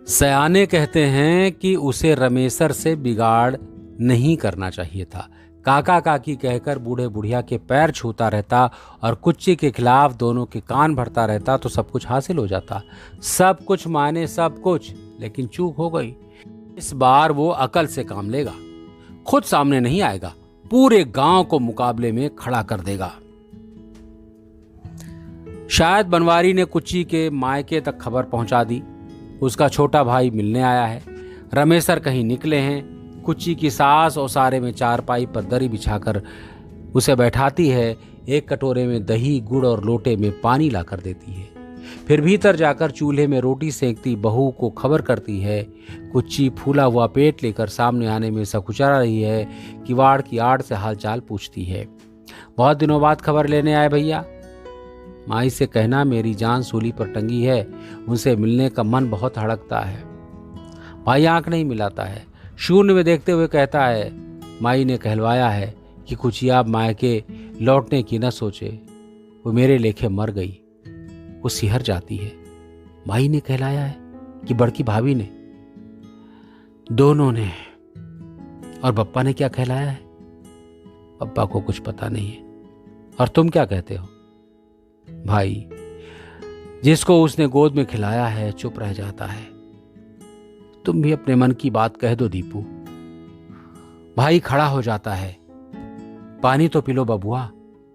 सयाने कहते हैं कि उसे रमेशर से बिगाड़ नहीं करना चाहिए था। काका काकी कहकर बूढ़े बुढ़िया के पैर छूता रहता और कुच्ची के खिलाफ दोनों के कान भरता रहता तो सब कुछ हासिल हो जाता। सब कुछ माने सब कुछ, लेकिन चूक हो गई। इस बार वो अकल से काम लेगा, खुद सामने नहीं आएगा, पूरे गांव को मुकाबले में खड़ा कर देगा। शायद बनवारी ने कुच्ची के मायके तक खबर पहुंचा दी। उसका छोटा भाई मिलने आया है। रमेशर कहीं निकले हैं। कुच्ची की सास ओसारे में चारपाई पर दरी बिछाकर उसे बैठाती है। एक कटोरे में दही, गुड़ और लोटे में पानी लाकर देती है। फिर भीतर जाकर चूल्हे में रोटी सेंकती बहू को खबर करती है। कुच्ची फूला हुआ पेट लेकर सामने आने में सकुचा रही है। किवाड़ की आड़ से हालचाल पूछती है। बहुत दिनों बाद खबर लेने आए भैया। माई से कहना मेरी जान सूली पर टंगी है, उनसे मिलने का मन बहुत हड़कता है। भाई आंख नहीं मिलाता है, शून्य में देखते हुए कहता है, माई ने कहलवाया है कि कुचिया मायके लौटने की न सोचे, वो मेरे लेखे मर गई। वो सिहर जाती है। माई ने कहलाया है कि बड़की भाभी ने? दोनों ने। और बप्पा ने क्या कहलाया है? पप्पा को कुछ पता नहीं है। और तुम क्या कहते हो? भाई जिसको उसने गोद में खिलाया है चुप रह जाता है। तुम भी अपने मन की बात कह दो दीपू। भाई खड़ा हो जाता है। पानी तो पी लो बबुआ,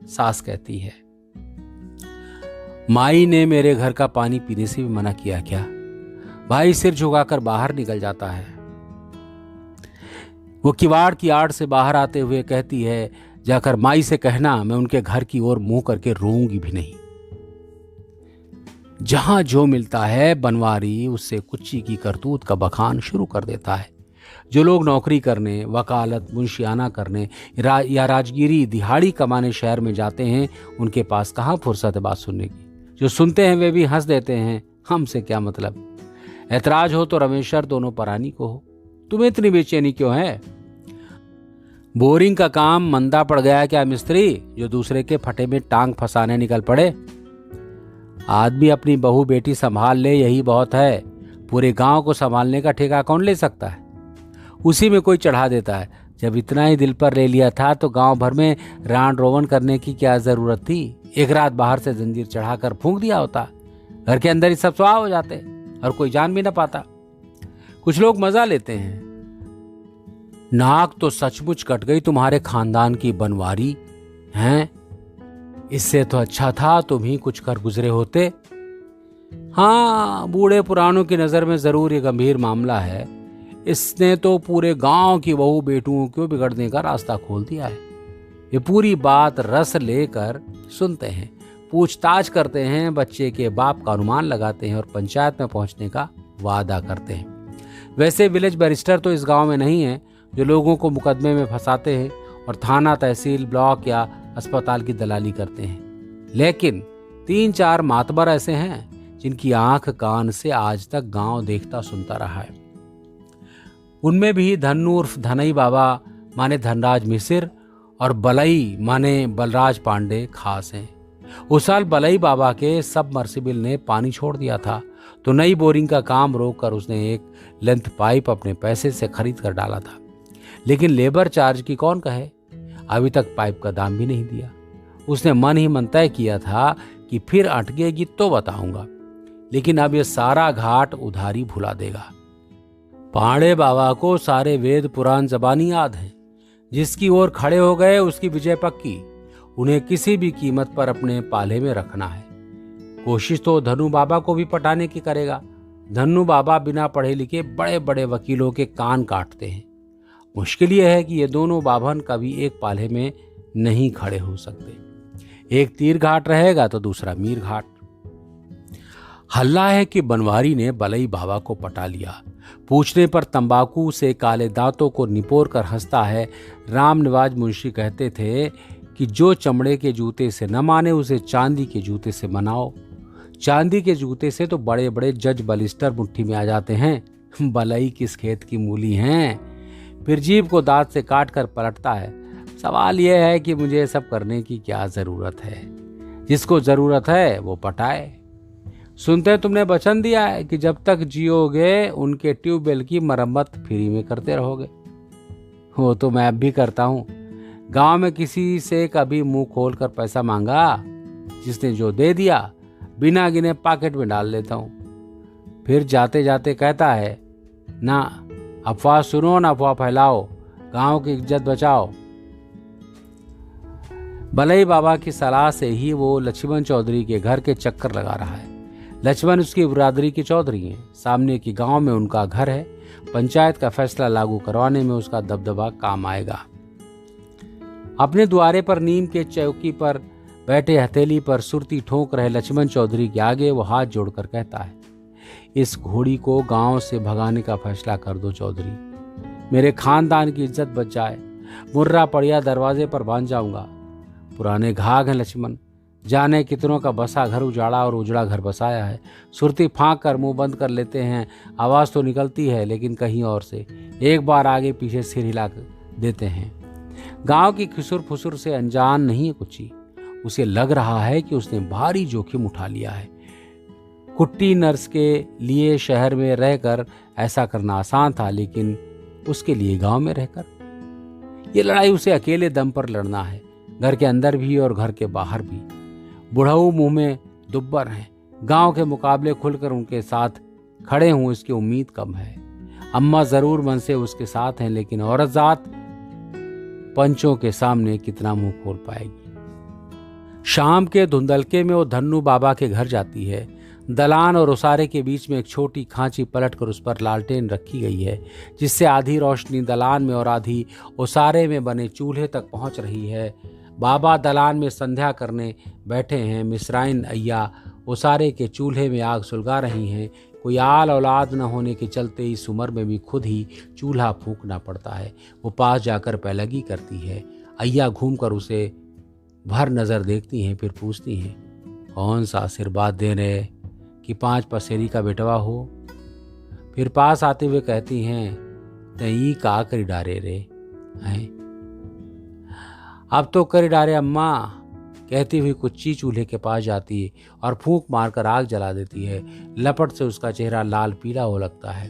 सास कहती है। माई ने मेरे घर का पानी पीने से भी मना किया क्या? भाई सिर झुकाकर बाहर निकल जाता है। वो किवाड़ की आड़ से बाहर आते हुए कहती है, जाकर माई से कहना मैं उनके घर की ओर मुंह करके रोऊंगी भी नहीं। जहां जो मिलता है बनवारी उससे कुच्ची की करतूत का बखान शुरू कर देता है। जो लोग नौकरी करने, वकालत, मुंशियाना करने या राजगिरी दिहाड़ी कमाने शहर में जाते हैं, उनके पास कहाँ फुर्सत है बात सुनने की। जो सुनते हैं वे भी हंस देते हैं, हमसे क्या मतलब। ऐतराज हो तो रमेशर दोनों परानी को हो। तुम्हें इतनी बेचैनी क्यों है? बोरिंग का काम मंदा पड़ गया क्या मिस्त्री, जो दूसरे के फटे में टांग फंसाने निकल पड़े? आदमी अपनी बहू बेटी संभाल ले यही बहुत है। पूरे गांव को संभालने का ठेका कौन ले सकता है? उसी में कोई चढ़ा देता है। जब इतना ही दिल पर ले लिया था तो गांव भर में रांड रोवन करने की क्या जरूरत थी? एक रात बाहर से जंजीर चढ़ाकर फूंक दिया होता, घर के अंदर ही सब स्वाह हो जाते और कोई जान भी ना पाता। कुछ लोग मजा लेते हैं। नाक तो सचमुच कट गई तुम्हारे खानदान की बनवारी हैं। इससे तो अच्छा था तुम ही कुछ कर गुजरे होते। हाँ, बूढ़े पुरानों की नजर में जरूर ये गंभीर मामला है। इसने तो पूरे गांव की बहू बेटुओं को बिगड़ने का रास्ता खोल दिया है। ये पूरी बात रस लेकर सुनते हैं, पूछताछ करते हैं, बच्चे के बाप का अनुमान लगाते हैं और पंचायत में पहुंचने का वादा करते हैं। वैसे विलेज बैरिस्टर तो इस गांव में नहीं है जो लोगों को मुकदमे में फंसाते हैं और थाना, तहसील, ब्लॉक या अस्पताल की दलाली करते हैं। लेकिन 3-4 मातबर ऐसे हैं जिनकी आंख कान से आज तक गांव देखता सुनता रहा है। उनमें भी धन्नू उर्फ धनई बाबा माने धनराज मिसिर और बलई माने बलराज पांडे खास हैं। उस साल बलई बाबा के सबमर्सिबल ने पानी छोड़ दिया था तो नई बोरिंग का काम रोककर उसने एक लेंथ पाइप अपने पैसे से खरीद कर डाला था। लेकिन लेबर चार्ज की कौन कहे, अभी तक पाइप का दाम भी नहीं दिया। उसने मन ही मन तय किया था कि फिर अटकेगी तो बताऊंगा, लेकिन अब यह सारा घाट उधारी भुला देगा। पांडे बाबा को सारे वेद पुराण जबानी याद हैं। जिसकी ओर खड़े हो गए उसकी विजय पक्की। उन्हें किसी भी कीमत पर अपने पाले में रखना है। कोशिश तो धन्नू बाबा को भी पटाने की करेगा। धन्नू बाबा बिना पढ़े लिखे बड़े बड़े वकीलों के कान काटते हैं। मुश्किल यह है कि ये दोनों बाभन कभी एक पाले में नहीं खड़े हो सकते। एक तीर घाट रहेगा तो दूसरा मीर घाट। हल्ला है कि बनवारी ने बलई बाबा को पटा लिया। पूछने पर तंबाकू से काले दांतों को निपोर कर हंसता है। राम निवाज मुंशी कहते थे कि जो चमड़े के जूते से न माने उसे चांदी के जूते से मनाओ। चांदी के जूते से तो बड़े बड़े जज बलिस्टर मुट्ठी में आ जाते हैं। बलई किस खेत की मूली हैं। फिर जीभ को दांत से काट कर पलटता है। सवाल यह है कि मुझे सब करने की क्या जरूरत है। जिसको जरूरत है वो पटाए। सुनते तुमने वचन दिया है कि जब तक जियोगे उनके ट्यूबवेल की मरम्मत फ्री में करते रहोगे। वो तो मैं अब भी करता हूँ। गांव में किसी से कभी मुंह खोल कर पैसा मांगा? जिसने जो दे दिया बिना गिने पॉकेट में डाल लेता हूँ। फिर जाते जाते कहता है, ना अफवाह सुनो ना अफवाह फैलाओ, गांव की इज्जत बचाओ। बलई बाबा की सलाह से ही वो लक्ष्मण चौधरी के घर के चक्कर लगा रहा है। लक्ष्मण उसकी बिरादरी के चौधरी हैं। सामने की गांव में उनका घर है। पंचायत का फैसला लागू करवाने में उसका दबदबा काम आएगा। अपने द्वारे पर नीम के चौकी पर बैठे हथेली पर सुरती ठोक रहे लक्ष्मण चौधरी के आगे वो हाथ जोड़कर कहता है, इस घोड़ी को गांव से भगाने का फैसला कर दो चौधरी। मेरे खानदान की इज्जत बच जाए। मुर्रा पड़िया दरवाजे पर बांध जाऊंगा। पुराने घाघ हैं लक्ष्मण, जाने कितनों का बसा घर उजाड़ा और उजड़ा घर बसाया है। सुरती फांक कर मुंह बंद कर लेते हैं। आवाज़ तो निकलती है लेकिन कहीं और से। एक बार आगे पीछे सिर हिला देते हैं। गांव की खुसुर फुसुर से अनजान नहीं है कुची। उसे लग रहा है कि उसने भारी जोखिम उठा लिया है। कुट्टी नर्स के लिए शहर में रहकर ऐसा करना आसान था, लेकिन उसके लिए गांव में रहकर ये लड़ाई उसे अकेले दम पर लड़ना है। घर के अंदर भी और घर के बाहर भी। बुढ़ऊ मुंह में दुब्बर हैं। गांव के मुकाबले खुलकर उनके साथ खड़े हूं इसकी उम्मीद कम है। अम्मा जरूर मन से उसके साथ हैं, लेकिन औरत जात पंचों के सामने कितना मुंह खोल पाएगी। शाम के धुंधलके में वो धन्नू बाबा के घर जाती है। दलान और उसारे के बीच में एक छोटी खांची पलटकर उस पर लालटेन रखी गई है, जिससे आधी रोशनी दलान में और आधी उसारे में बने चूल्हे तक पहुंच रही है। बाबा दलान में संध्या करने बैठे हैं। मिस्राइन अय्या उसारे के चूल्हे में आग सुलगा रही हैं। कोई आल औलाद न होने के चलते इस उम्र में भी खुद ही चूल्हा फूंकना पड़ता है। वो पास जाकर पैलगी करती है। अय्या घूमकर उसे भर नज़र देखती हैं, फिर पूछती हैं, कौन सा आशीर्वाद दे रहे कि 5 पसेरी का बेटवा हो? फिर पास आते हुए कहती हैं, तई का करी डारे रे हैं? अब तो करी डारे अम्मा, कहती हुई कुच्ची चूल्हे के पास जाती है और फूंक मारकर आग जला देती है। लपट से उसका चेहरा लाल पीला हो लगता है।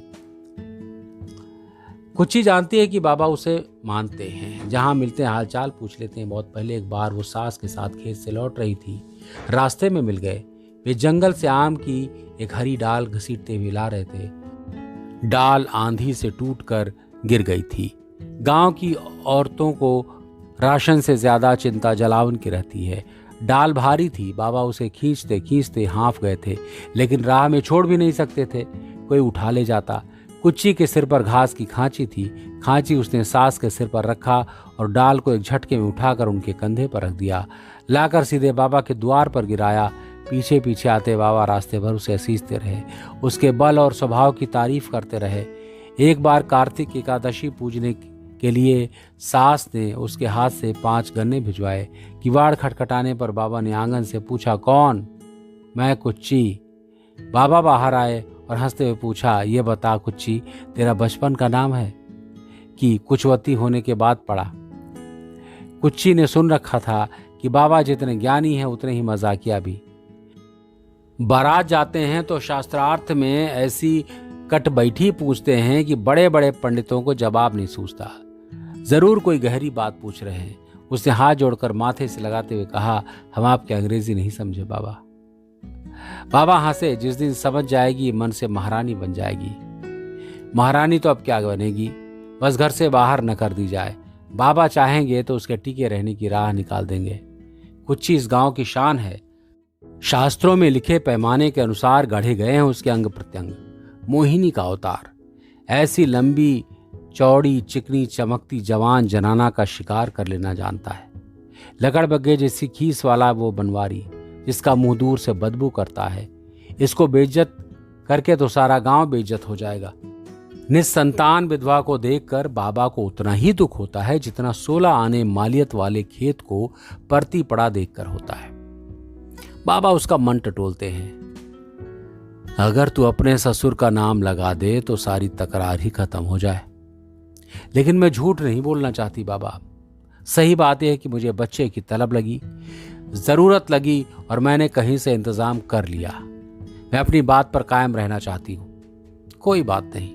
कुच्ची जानती है कि बाबा उसे मानते हैं। जहां मिलते हैं हालचाल पूछ लेते हैं। बहुत पहले एक बार वो सास के साथ खेत से लौट रही थी। रास्ते में मिल गए। वे जंगल से आम की एक हरी डाल घसीटते हुए ला रहे थे। डाल आंधी से टूटकर गिर गई थी। गांव की औरतों को राशन से ज्यादा चिंता जलावन की रहती है। डाल भारी थी। बाबा उसे खींचते खींचते हाँफ गए थे, लेकिन राह में छोड़ भी नहीं सकते थे। कोई उठा ले जाता। कुच्ची के सिर पर घास की खांची थी। खांची उसने सास के सिर पर रखा और डाल को एक झटके में उठाकर उनके कंधे पर रख दिया। लाकर सीधे बाबा के द्वार पर गिराया। पीछे पीछे आते बाबा रास्ते भर उसे असीसते रहे। उसके बल और स्वभाव की तारीफ करते रहे। एक बार कार्तिक एकादशी पूजने के लिए सास ने उसके हाथ से 5 गन्ने भिजवाए। किवाड़ खटखटाने पर बाबा ने आंगन से पूछा, कौन? मैं कुच्ची। बाबा बाहर आए और हंसते हुए पूछा, ये बता कुच्ची, तेरा बचपन का नाम है कि कुछवती होने के बाद पड़ा? कुच्ची ने सुन रखा था कि बाबा जितने ज्ञानी हैं उतने ही मजाकिया भी। बारात जाते हैं तो शास्त्रार्थ में ऐसी कट बैठी पूछते हैं कि बड़े बड़े पंडितों को जवाब नहीं सूझता। जरूर कोई गहरी बात पूछ रहे हैं। उसने हाथ जोड़कर माथे से लगाते हुए कहा, हम आपकी अंग्रेजी नहीं समझे बाबा। बाबा हंसे। जिस दिन समझ जाएगी मन से महारानी बन जाएगी। महारानी तो अब क्या बनेगी, बस घर से बाहर न कर दी जाए। बाबा चाहेंगे तो उसके टिके रहने की राह निकाल देंगे। कुच्ची इस गांव की शान है। शास्त्रों में लिखे पैमाने के अनुसार गढ़े गए हैं उसके अंग प्रत्यंग। मोहिनी का अवतार। ऐसी लंबी चौड़ी चिकनी चमकती जवान जनाना का शिकार कर लेना जानता है। लकड़बग्गे जैसी खीस वाला वो बनवारी, जिसका मुंह दूर से बदबू करता है, इसको बेइज्जत करके तो सारा गांव बेइज्जत हो जाएगा। निसंतान विधवा को देखकर बाबा को उतना ही दुख होता है जितना 16 आने मालियत वाले खेत को परती पड़ा देखकर होता है। बाबा उसका मन टटोलते हैं। अगर तू अपने ससुर का नाम लगा दे तो सारी तकरार ही खत्म हो जाए। लेकिन मैं झूठ नहीं बोलना चाहती बाबा। सही बात यह है कि मुझे बच्चे की तलब लगी, जरूरत लगी और मैंने कहीं से इंतजाम कर लिया। मैं अपनी बात पर कायम रहना चाहती हूं। कोई बात नहीं,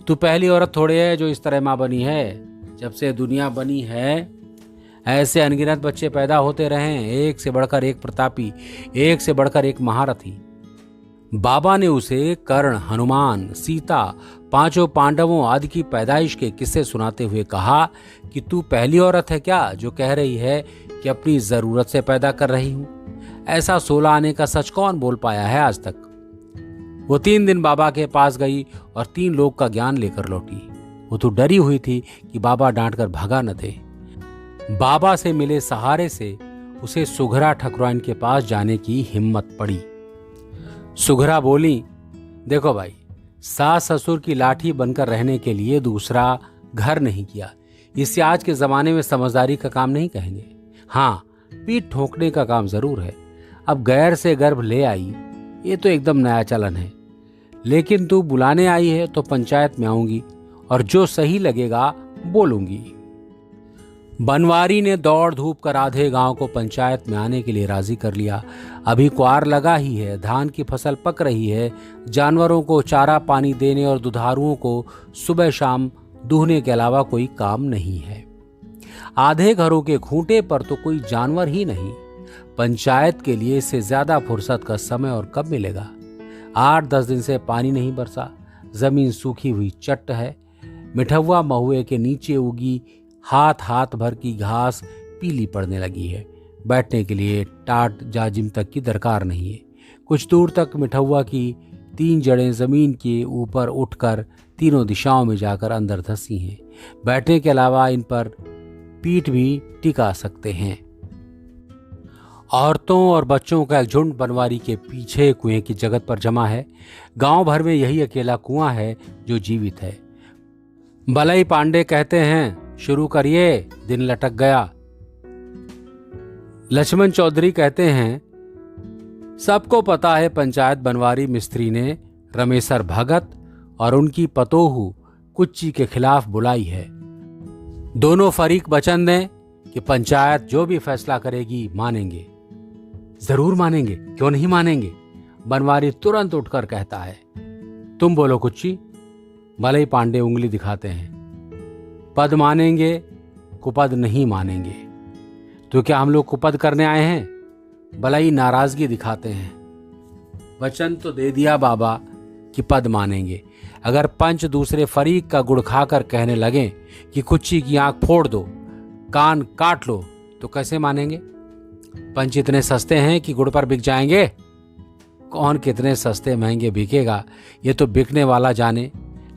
तू पहली औरत थोड़े है जो इस तरह मां बनी है। जब से दुनिया बनी है ऐसे अनगिनत बच्चे पैदा होते रहे, एक से बढ़कर एक प्रतापी, एक से बढ़कर एक महारथी। बाबा ने उसे कर्ण, हनुमान, सीता, 5 पांडवों आदि की पैदाइश के किस्से सुनाते हुए कहा कि तू पहली औरत है क्या जो कह रही है कि अपनी जरूरत से पैदा कर रही हूं। ऐसा 16 आने का सच कौन बोल पाया है आज तक। वो 3 दिन बाबा के पास गई और 3 लोग का ज्ञान लेकर लौटी। वो तो डरी हुई थी कि बाबा डांट कर भगा न दे। बाबा से मिले सहारे से उसे सुघरा ठकुराइन के पास जाने की हिम्मत पड़ी। सुघरा बोली, देखो भाई, सास ससुर की लाठी बनकर रहने के लिए दूसरा घर नहीं किया। इसे आज के जमाने में समझदारी का काम नहीं कहेंगे। हाँ, पीठ ठोकने का काम जरूर है। अब गैर से गर्भ ले आई, ये तो एकदम नया चलन है। लेकिन तू बुलाने आई है तो पंचायत में आऊंगी और जो सही लगेगा बोलूंगी। बनवारी ने दौड़ धूप कर आधे गांव को पंचायत में आने के लिए राजी कर लिया। अभी क्वार लगा ही है, धान की फसल पक रही है, जानवरों को चारा पानी देने और दुधारुओं को सुबह शाम दूहने के अलावा कोई काम नहीं है। आधे घरों के खूंटे पर तो कोई जानवर ही नहीं। पंचायत के लिए इससे ज्यादा फुर्सत का समय और कब मिलेगा। 8-10 दिन से पानी नहीं बरसा, जमीन सूखी हुई चट्ट है। मिठौवा महुए के नीचे उगी हाथ भर की घास पीली पड़ने लगी है। बैठने के लिए टाट जाजिम तक की दरकार नहीं है। कुछ दूर तक मिठौवा की 3 जड़ें जमीन के ऊपर उठकर तीनों दिशाओं में जाकर अंदर धंसी हैं। बैठने के अलावा इन पर पीठ भी टिका सकते हैं। औरतों और बच्चों का एक झुंड बनवारी के पीछे कुएं की जगत पर जमा है। गांव भर में यही अकेला कुआं है जो जीवित है। बलई पांडे कहते हैं, शुरू करिए, दिन लटक गया। लक्ष्मण चौधरी कहते हैं, सबको पता है पंचायत बनवारी मिस्त्री ने रमेशर भगत और उनकी पतोहू कुच्ची के खिलाफ बुलाई है। दोनों फरीक वचन दें कि पंचायत जो भी फैसला करेगी मानेंगे। जरूर मानेंगे, क्यों नहीं मानेंगे। बनवारी तुरंत उठकर कहता है, तुम बोलो कुच्ची। मलई पांडे उंगली दिखाते हैं, पद मानेंगे, कुपद नहीं मानेंगे। तो क्या हम लोग कुपद करने आए हैं। बलई नाराजगी दिखाते हैं, वचन तो दे दिया बाबा कि पद मानेंगे। अगर पंच दूसरे फरीक का गुड़ खाकर कहने लगे कि कुच्ची की आंख फोड़ दो, कान काट लो, तो कैसे मानेंगे। पंच इतने सस्ते हैं कि गुड़ पर बिक जाएंगे। कौन कितने सस्ते महंगे बिकेगा ये तो बिकने वाला जाने।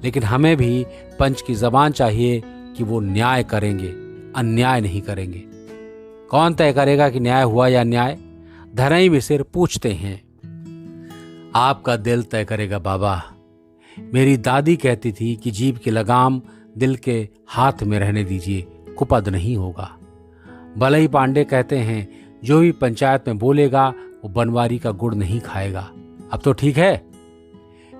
लेकिन हमें भी पंच की जबान चाहिए कि वो न्याय करेंगे, अन्याय नहीं करेंगे। कौन तय करेगा कि न्याय हुआ या अन्याय। धरई में सिर पूछते हैं। आपका दिल तय करेगा बाबा। मेरी दादी कहती थी कि जीभ की लगाम दिल के हाथ में रहने दीजिए, कुपद नहीं होगा। बलई पांडे कहते हैं, जो भी पंचायत में बोलेगा वो बनवारी का गुड़ नहीं खाएगा। अब तो ठीक है।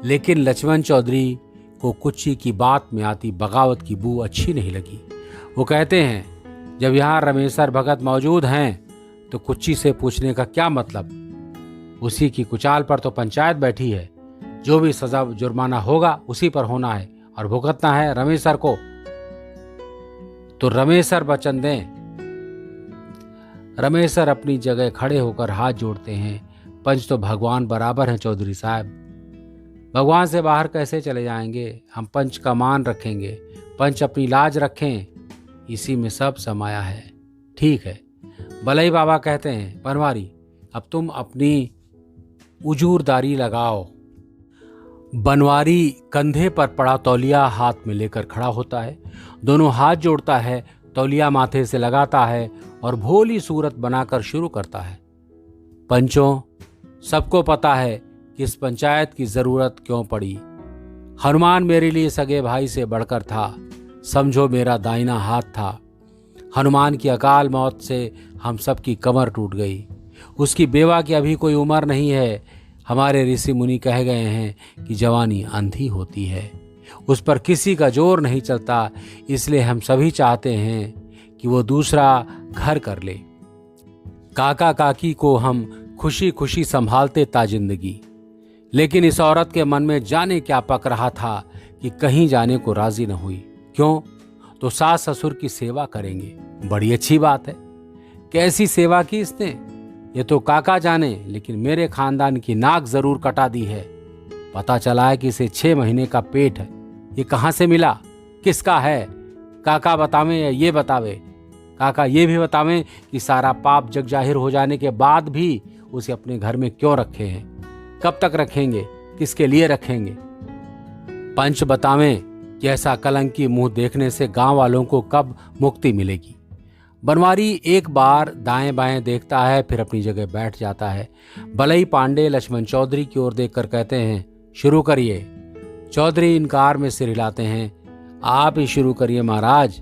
लेकिन लक्ष्मण चौधरी को कुच्ची की बात में आती बगावत की बू अच्छी नहीं लगी। वो कहते हैं, जब यहाँ रमेशर भगत मौजूद हैं तो कुच्ची से पूछने का क्या मतलब। उसी की कुचाल पर तो पंचायत बैठी है। जो भी सजा जुर्माना होगा उसी पर होना है और भुगतना है रमेशर को। तो रमेशर वचन दें। रमेशर अपनी जगह खड़े होकर हाथ जोड़ते हैं। पंच तो भगवान बराबर हैं चौधरी साहब। भगवान से बाहर कैसे चले जाएंगे। हम पंच का मान रखेंगे, पंच अपनी लाज रखें, इसी में सब समाया है। ठीक है। बलई बाबा कहते हैं, बनवारी अब तुम अपनी उजूरदारी लगाओ। बनवारी कंधे पर पड़ा तौलिया हाथ में लेकर खड़ा होता है। दोनों हाथ जोड़ता है तौलिया माथे से लगाता है और भोली सूरत बनाकर शुरू करता है। पंचों, सबको पता है कि इस पंचायत की जरूरत क्यों पड़ी। हनुमान मेरे लिए सगे भाई से बढ़कर था, समझो मेरा दाहिना हाथ था। हनुमान की अकाल मौत से हम सबकी कमर टूट गई। उसकी बेवा की अभी कोई उम्र नहीं है। हमारे ऋषि मुनि कह गए हैं कि जवानी अंधी होती है, उस पर किसी का जोर नहीं चलता। इसलिए हम सभी चाहते हैं कि वो दूसरा घर कर ले। काका काकी को हम खुशी खुशी संभालते ता जिंदगी, लेकिन इस औरत के मन में जाने क्या पक रहा था कि कहीं जाने को राजी न हुई। क्यों? तो सास ससुर की सेवा करेंगे। बड़ी अच्छी बात है। कैसी सेवा की इसने, ये तो काका जाने, लेकिन मेरे खानदान की नाक जरूर कटा दी है। पता चला है कि इसे 6 महीने का पेट है। ये कहां से मिला, किसका है? काका बतावे या ये बतावे? काका ये भी बतावें कि सारा पाप जग जाहिर हो जाने के बाद भी उसे अपने घर में क्यों रखे हैं, कब तक रखेंगे, किसके लिए रखेंगे? पंच बतावें कि ऐसा कलंकी मुंह देखने से गांव वालों को कब मुक्ति मिलेगी। बनवारी एक बार दाएं बाएं देखता है, फिर अपनी जगह बैठ जाता है। बलई पांडे लक्ष्मण चौधरी की ओर देखकर कहते हैं, शुरू करिए। चौधरी इनकार में सिर हिलाते हैं, आप ही शुरू करिए महाराज।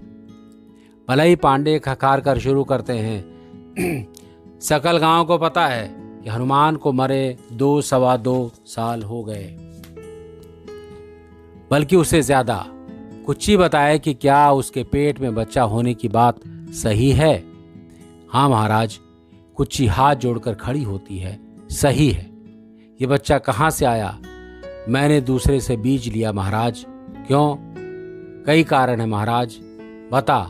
बलई पांडे खखार कर शुरू करते हैं, सकल गांव को पता है कि हनुमान को मरे 2 सवा 2 साल हो गए, बल्कि उससे ज्यादा। कुच्ची बताए कि क्या उसके पेट में बच्चा होने की बात सही है? हाँ महाराज। कुच्ची हाथ जोड़कर खड़ी होती है, सही है। ये बच्चा कहाँ से आया? मैंने दूसरे से बीज लिया महाराज। क्यों? कई कारण है महाराज। बता,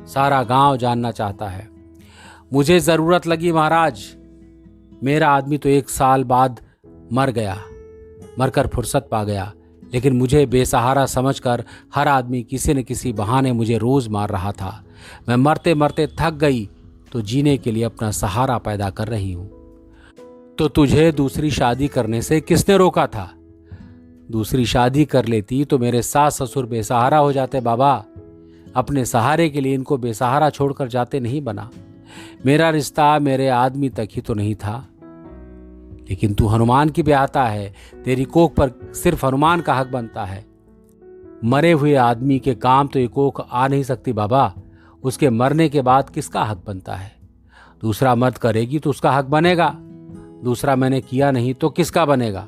सारा गांव जानना चाहता है। मुझे जरूरत लगी महाराज। मेरा आदमी तो 1 साल बाद मरकर फुर्सत पा गया, लेकिन मुझे बेसहारा समझकर हर आदमी किसी न किसी बहाने मुझे रोज मार रहा था। मैं मरते मरते थक गई तो जीने के लिए अपना सहारा पैदा कर रही हूं। तो तुझे दूसरी शादी करने से किसने रोका था? दूसरी शादी कर लेती तो मेरे सास ससुर बेसहारा हो जाते बाबा। अपने सहारे के लिए इनको बेसहारा छोड़कर जाते नहीं बना। मेरा रिश्ता मेरे आदमी तक ही तो नहीं था। लेकिन तू हनुमान की ब्याहता है, तेरी कोख पर सिर्फ हनुमान का हक बनता है। मरे हुए आदमी के काम तो ये कोख आ नहीं सकती बाबा। उसके मरने के बाद किसका हक बनता है? दूसरा मर्द करेगी तो उसका हक बनेगा। दूसरा मैंने किया नहीं तो किसका बनेगा?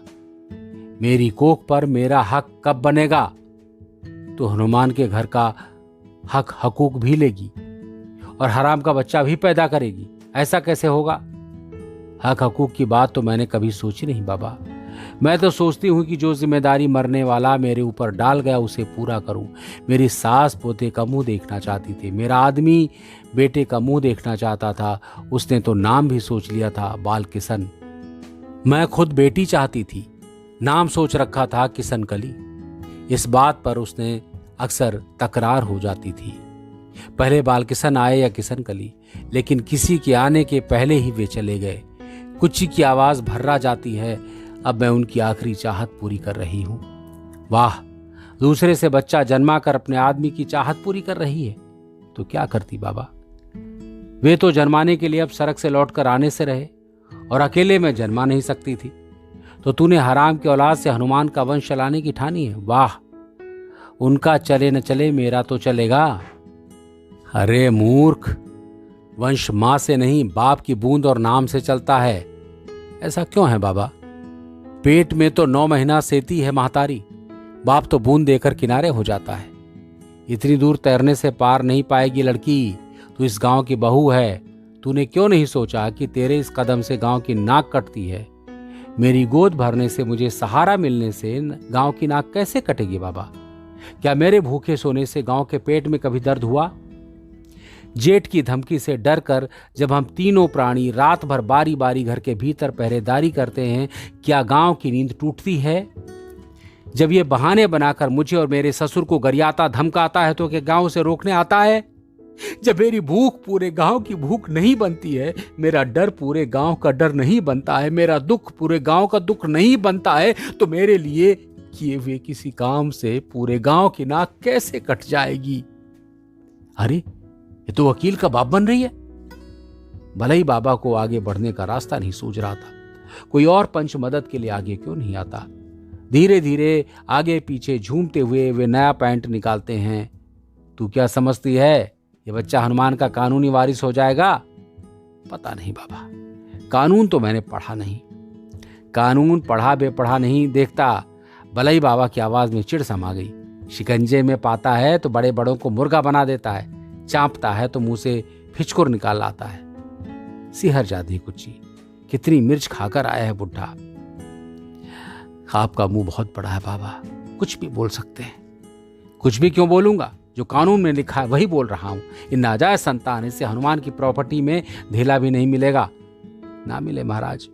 मेरी कोख पर मेरा हक कब बनेगा? तो हनुमान के घर का हक हकूक भी लेगी और हराम का बच्चा भी पैदा करेगी। ऐसा कैसे होगा? हक हकूक की बात तो मैंने कभी सोची नहीं बाबा। मैं तो सोचती हूँ कि जो जिम्मेदारी मरने वाला मेरे ऊपर डाल गया उसे पूरा करूँ। मेरी सास पोते का मुंह देखना चाहती थी, मेरा आदमी बेटे का मुंह देखना चाहता था। उसने तो नाम भी सोच लिया था, बाल किशन। मैं खुद बेटी चाहती थी, नाम सोच रखा था किशन कली। इस बात पर उसने अक्सर तकरार हो जाती थी, पहले बाल किशन आए या किशन कली, लेकिन किसी के आने के पहले ही वे चले गए। कुच्ची की आवाज भर्रा जाती है, अब मैं उनकी आखिरी चाहत पूरी कर रही हूं। वाह, दूसरे से बच्चा जन्मा कर अपने आदमी की चाहत पूरी कर रही है। तो क्या करती बाबा? वे तो जन्माने के लिए अब सड़क से लौटकर आने से रहे और अकेले में जन्मा नहीं सकती थी। तो तूने हराम की औलाद से हनुमान का वंश चलाने की ठानी है। वाह, उनका चले न चले मेरा तो चलेगा। अरे मूर्ख, वंश मां से नहीं बाप की बूंद और नाम से चलता है। ऐसा क्यों है बाबा? पेट में तो 9 महीना सेती है महतारी, बाप तो बूंद देकर किनारे हो जाता है। इतनी दूर तैरने से पार नहीं पाएगी लड़की। तू इस गांव की बहू है। तूने क्यों नहीं सोचा कि तेरे इस कदम से गांव की नाक कटती है? मेरी गोद भरने से, मुझे सहारा मिलने से गांव की नाक कैसे कटेगी बाबा? क्या मेरे भूखे सोने से गांव के पेट में कभी दर्द हुआ? जेठ की धमकी से डर कर जब हम तीनों प्राणी रात भर बारी बारी घर के भीतर पहरेदारी करते हैं, क्या गांव की नींद टूटती है? जब ये बहाने बनाकर मुझे और मेरे ससुर को गरियाता धमकाता है तो क्या गांव से रोकने आता है? जब मेरी भूख पूरे गांव की भूख नहीं बनती है, मेरा डर पूरे गांव का डर नहीं बनता है, मेरा दुख पूरे गांव का दुख नहीं बनता है, तो मेरे लिए किए हुए किसी काम से पूरे गांव की नाक कैसे कट जाएगी? अरे, ये तो वकील का बाप बन रही है। भले ही बाबा को आगे बढ़ने का रास्ता नहीं सूझ रहा था, कोई और पंच मदद के लिए आगे क्यों नहीं आता। धीरे धीरे आगे पीछे झूमते हुए वे नया पैंट निकालते हैं। तू क्या समझती है ये बच्चा हनुमान का कानूनी वारिस हो जाएगा? पता नहीं बाबा, कानून तो मैंने पढ़ा नहीं। कानून पढ़ा बेपढ़ा नहीं देखता। भले ही बाबा की आवाज में चिढ़ समा गई। शिकंजे में पाता है तो बड़े बड़ों को मुर्गा बना देता है, चांपता है तो मुंह से फिचकुर निकाल लाता है। सिहर जाती कुची, कितनी मिर्च खाकर आया है बुढ़ा। आपका मुंह बहुत बड़ा है बाबा, कुछ भी बोल सकते हैं। कुछ भी क्यों बोलूंगा? जो कानून में लिखा है वही बोल रहा हूं। इन नाजायज संतान, इससे हनुमान की प्रॉपर्टी में ढीला भी नहीं मिलेगा। ना मिले महाराज,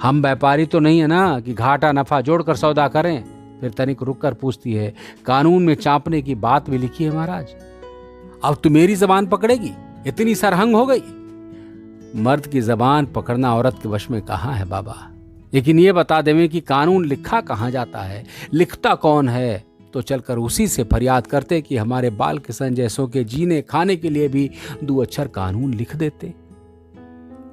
हम व्यापारी तो नहीं है ना कि घाटा नफा जोड़कर सौदा करें। फिर तनिक रुक कर पूछती है, कानून में चांपने की बात भी लिखी है महाराज? अब तू मेरी जबान पकड़ेगी? इतनी सरहंग हो गई? मर्द की जबान पकड़ना औरत के वश में कहाँ है बाबा। लेकिन ये बता देवें कि कानून लिखा कहाँ जाता है, लिखता कौन है, तो चलकर उसी से फरियाद करते कि हमारे बाल किशन जैसों के जीने खाने के लिए भी 2 अक्षर कानून लिख देते।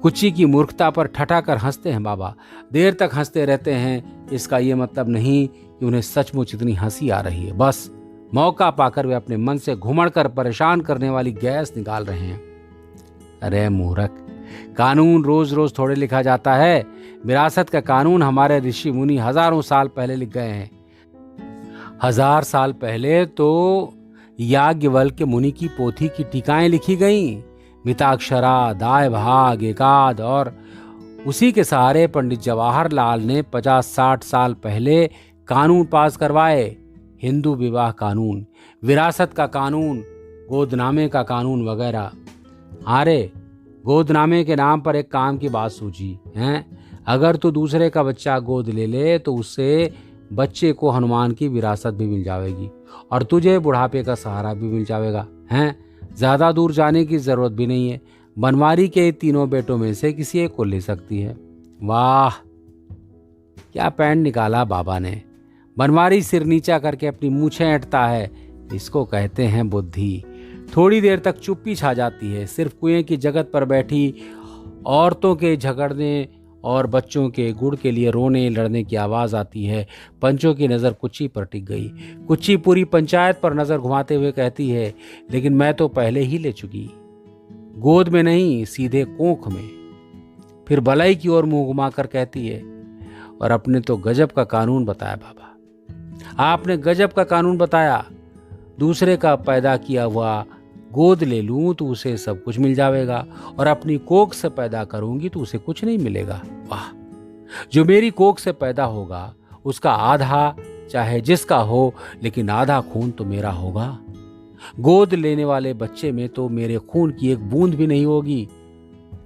कुची की मूर्खता पर ठठाकर हंसते हैं बाबा। देर तक हंसते रहते हैं। इसका ये मतलब नहीं कि उन्हें सचमुच इतनी हंसी आ रही है, बस मौका पाकर वे अपने मन से घुमड़कर परेशान करने वाली गैस निकाल रहे हैं। अरे मूर्ख, कानून रोज रोज थोड़े लिखा जाता है। विरासत का कानून हमारे ऋषि मुनि हजारों साल पहले लिख गए हैं। 1000 साल पहले तो याज्ञवल्क्य मुनि की पोथी की टीकाएं लिखी गईं। मिताक्षरा, दाय भाग, एकाद, और उसी के सहारे पंडित जवाहरलाल ने 50-60 साल पहले कानून पास करवाए। हिंदू विवाह कानून, विरासत का कानून, गोदनामे का कानून वगैरह। अरे गोदनामे के नाम पर एक काम की बात सूझी है। अगर तू दूसरे का बच्चा गोद ले ले तो उससे बच्चे को हनुमान की विरासत भी मिल जाएगी और तुझे बुढ़ापे का सहारा भी मिल जाएगा। हैं, ज्यादा दूर जाने की जरूरत भी नहीं है। बनवारी के 3 बेटों में से किसी एक को ले सकती है। वाह, क्या पैंट निकाला बाबा ने। बनवारी सिर नीचा करके अपनी मूछें ऐंठता है। इसको कहते हैं बुद्धि। थोड़ी देर तक चुप्पी छा जाती है। सिर्फ कुएं की जगत पर बैठी औरतों के झगड़ने और बच्चों के गुड़ के लिए रोने लड़ने की आवाज आती है। पंचों की नज़र कुची पर टिक गई। कुची पूरी पंचायत पर नज़र घुमाते हुए कहती है, लेकिन मैं तो पहले ही ले चुकी, गोद में नहीं, सीधे कोख में। फिर बलाई की ओर मुंह घुमाकर कहती है, और अपने तो गजब का कानून बताया बाबा। आपने गजब का कानून बताया। दूसरे का पैदा किया हुआ गोद ले लूं तो उसे सब कुछ मिल जाएगा, और अपनी कोख से पैदा करूंगी तो उसे कुछ नहीं मिलेगा। वाह, जो मेरी कोख से पैदा होगा उसका आधा चाहे जिसका हो, लेकिन आधा खून तो मेरा होगा। गोद लेने वाले बच्चे में तो मेरे खून की एक बूंद भी नहीं होगी।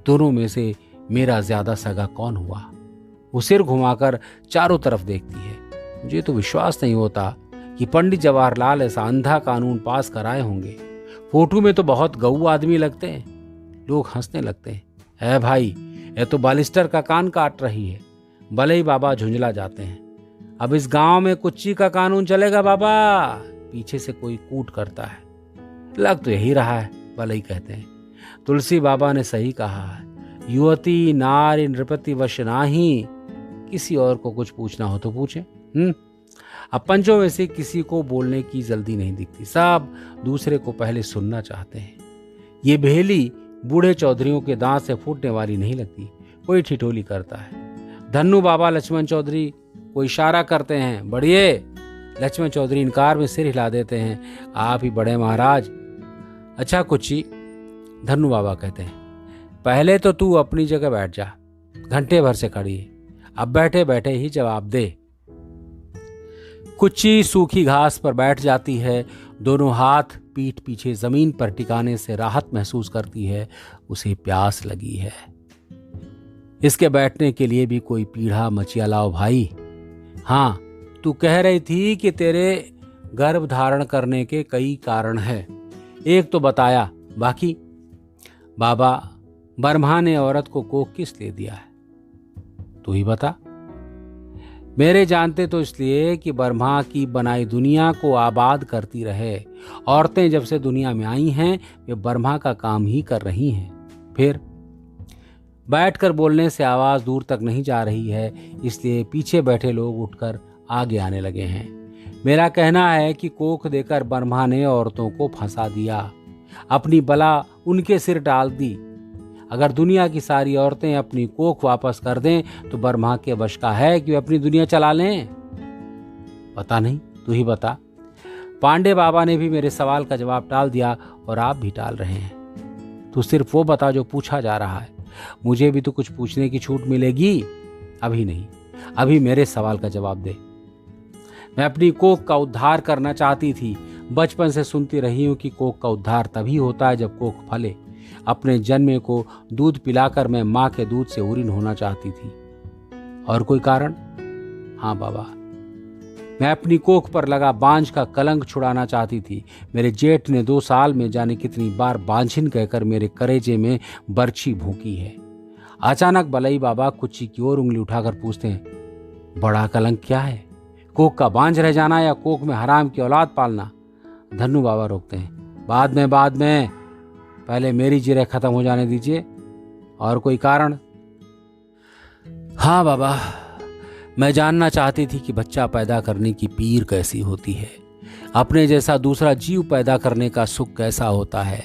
दोनों में से मेरा ज्यादा सगा कौन हुआ? वो सिर घुमाकर चारों तरफ देखती है। मुझे तो विश्वास नहीं होता कि पंडित जवाहरलाल ऐसा अंधा कानून पास कराए होंगे। फोटो में तो बहुत गऊ आदमी लगते हैं। लोग हंसने लगते हैं। है भाई, यह तो बालिस्टर का कान काट रही है। भले ही बाबा झुंझला जाते हैं। अब इस गांव में कुच्ची का कानून चलेगा बाबा? पीछे से कोई कूट करता है। लग तो यही रहा है, भले ही कहते हैं। तुलसी बाबा ने सही कहा है, युवती नारी नृपति वश नाही। किसी और को कुछ पूछना हो तो पूछे। अब पंचों में से किसी को बोलने की जल्दी नहीं दिखती। सब दूसरे को पहले सुनना चाहते हैं। ये बेहली बूढ़े चौधरियों के दांत से फूटने वाली नहीं लगती। कोई ठिठोली करता है। धन्नू बाबा लक्ष्मण चौधरी को इशारा करते हैं, बढ़िए। लक्ष्मण चौधरी इनकार में सिर हिला देते हैं, आप ही बड़े महाराज। अच्छा कुची, धन्नू बाबा कहते हैं, पहले तो तू अपनी जगह बैठ जा। घंटे भर से खड़ी है, अब बैठे बैठे ही जवाब दे। कुची सूखी घास पर बैठ जाती है। दोनों हाथ पीठ पीछे जमीन पर टिकाने से राहत महसूस करती है। उसे प्यास लगी है। इसके बैठने के लिए भी कोई पीढ़ा मचिया लाओ भाई। हाँ, तू कह रही थी कि तेरे गर्भ धारण करने के कई कारण हैं। एक तो बताया, बाकी? बाबा, ब्रह्मा ने औरत को कोख किस लिए दिया है? तू ही बता। मेरे जानते तो इसलिए कि ब्रह्मा की बनाई दुनिया को आबाद करती रहे। औरतें जब से दुनिया में आई हैं वे ब्रह्मा का काम ही कर रही हैं। फिर बैठकर बोलने से आवाज दूर तक नहीं जा रही है, इसलिए पीछे बैठे लोग उठकर आगे आने लगे हैं। मेरा कहना है कि कोख देकर ब्रह्मा ने औरतों को फंसा दिया, अपनी बला उनके सिर डाल दी। अगर दुनिया की सारी औरतें अपनी कोख वापस कर दें तो ब्रह्मा के वश का है कि वे अपनी दुनिया चला लें? पता नहीं, तू ही बता। पांडे बाबा ने भी मेरे सवाल का जवाब टाल दिया और आप भी टाल रहे हैं। तू सिर्फ वो बता जो पूछा जा रहा है। मुझे भी तो कुछ पूछने की छूट मिलेगी। अभी नहीं, अभी मेरे सवाल का जवाब दे। मैं अपनी कोख का उद्धार करना चाहती थी। बचपन से सुनती रही हूं कि कोख का उद्धार तभी होता है जब कोख फले। अपने जन्मे को दूध पिलाकर मैं माँ के दूध से उरीन होना चाहती थी। और कोई कारण? हाँ बाबा, मैं अपनी कोख पर लगा बांझ का कलंक छुड़ाना चाहती थी। मेरे जेठ ने 2 साल में जाने कितनी बार बांझिन कहकर मेरे करेजे में बर्छी भूकी है। अचानक बलई बाबा कुच्ची की ओर उंगली उठाकर पूछते हैं, बड़ा कलंक क्या है? कोख का बांझ रह जाना या कोख में हराम की औलाद पालना? धन्नू बाबा रोकते हैं, बाद में पहले मेरी जिरह खत्म हो जाने दीजिए। और कोई कारण? हाँ बाबा, मैं जानना चाहती थी कि बच्चा पैदा करने की पीर कैसी होती है, अपने जैसा दूसरा जीव पैदा करने का सुख कैसा होता है।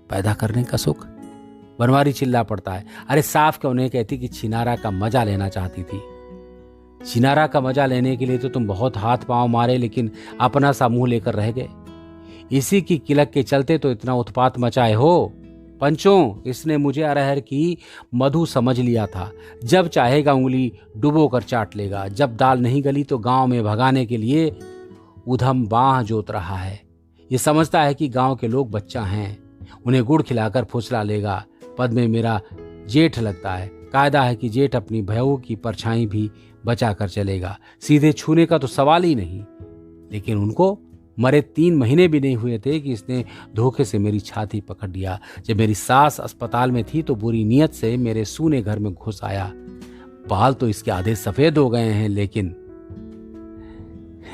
पैदा करने का सुख? बनवारी चिल्ला पड़ता है, अरे साफ क्यों नहीं कहती कि छिनारा का मजा लेना चाहती थी? छिनारा का मजा लेने के लिए तो तुम बहुत हाथ पांव मारे, लेकिन अपना सा मुंह लेकर रह गए। इसी की किलक के चलते तो इतना उत्पात मचाए हो। पंचों, इसने मुझे अरहर की मधु समझ लिया था। जब चाहेगा उंगली डुबो कर चाट लेगा। जब दाल नहीं गली तो गांव में भगाने के लिए उधम बाह जोत रहा है। ये समझता है कि गांव के लोग बच्चा हैं, उन्हें गुड़ खिलाकर फुसला लेगा। पद में मेरा जेठ लगता है। कायदा है कि जेठ अपनी बहू की परछाई भी बचा कर चलेगा। सीधे छूने का तो सवाल ही नहीं। लेकिन उनको मरे 3 महीने भी नहीं हुए थे कि इसने धोखे से मेरी छाती पकड़ लिया। जब मेरी सास अस्पताल में थी तो बुरी नीयत से मेरे सूने घर में घुस आया। बाल तो इसके आधे सफेद हो गए हैं,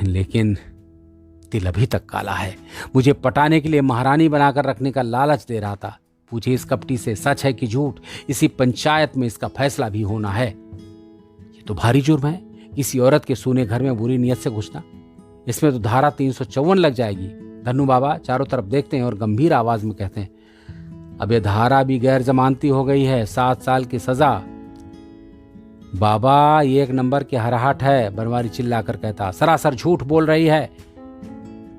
लेकिन तिल अभी तक काला है। मुझे पटाने के लिए महारानी बनाकर रखने का लालच दे रहा था। पूछे इस कपटी से, सच है कि झूठ? इसी पंचायत में इसका फैसला भी होना है। ये तो भारी जुर्म है, किसी औरत के सूने घर में बुरी नीयत से घुसना। इसमें तो धारा 354 लग जाएगी। धन्नू बाबा चारों तरफ देखते हैं और गंभीर आवाज में कहते हैं, अब ये धारा भी गैर जमानती हो गई है। 7 साल की सजा। बाबा ये 1 नंबर की हराहट है, बनवारी चिल्लाकर कहता। सरासर झूठ बोल रही है।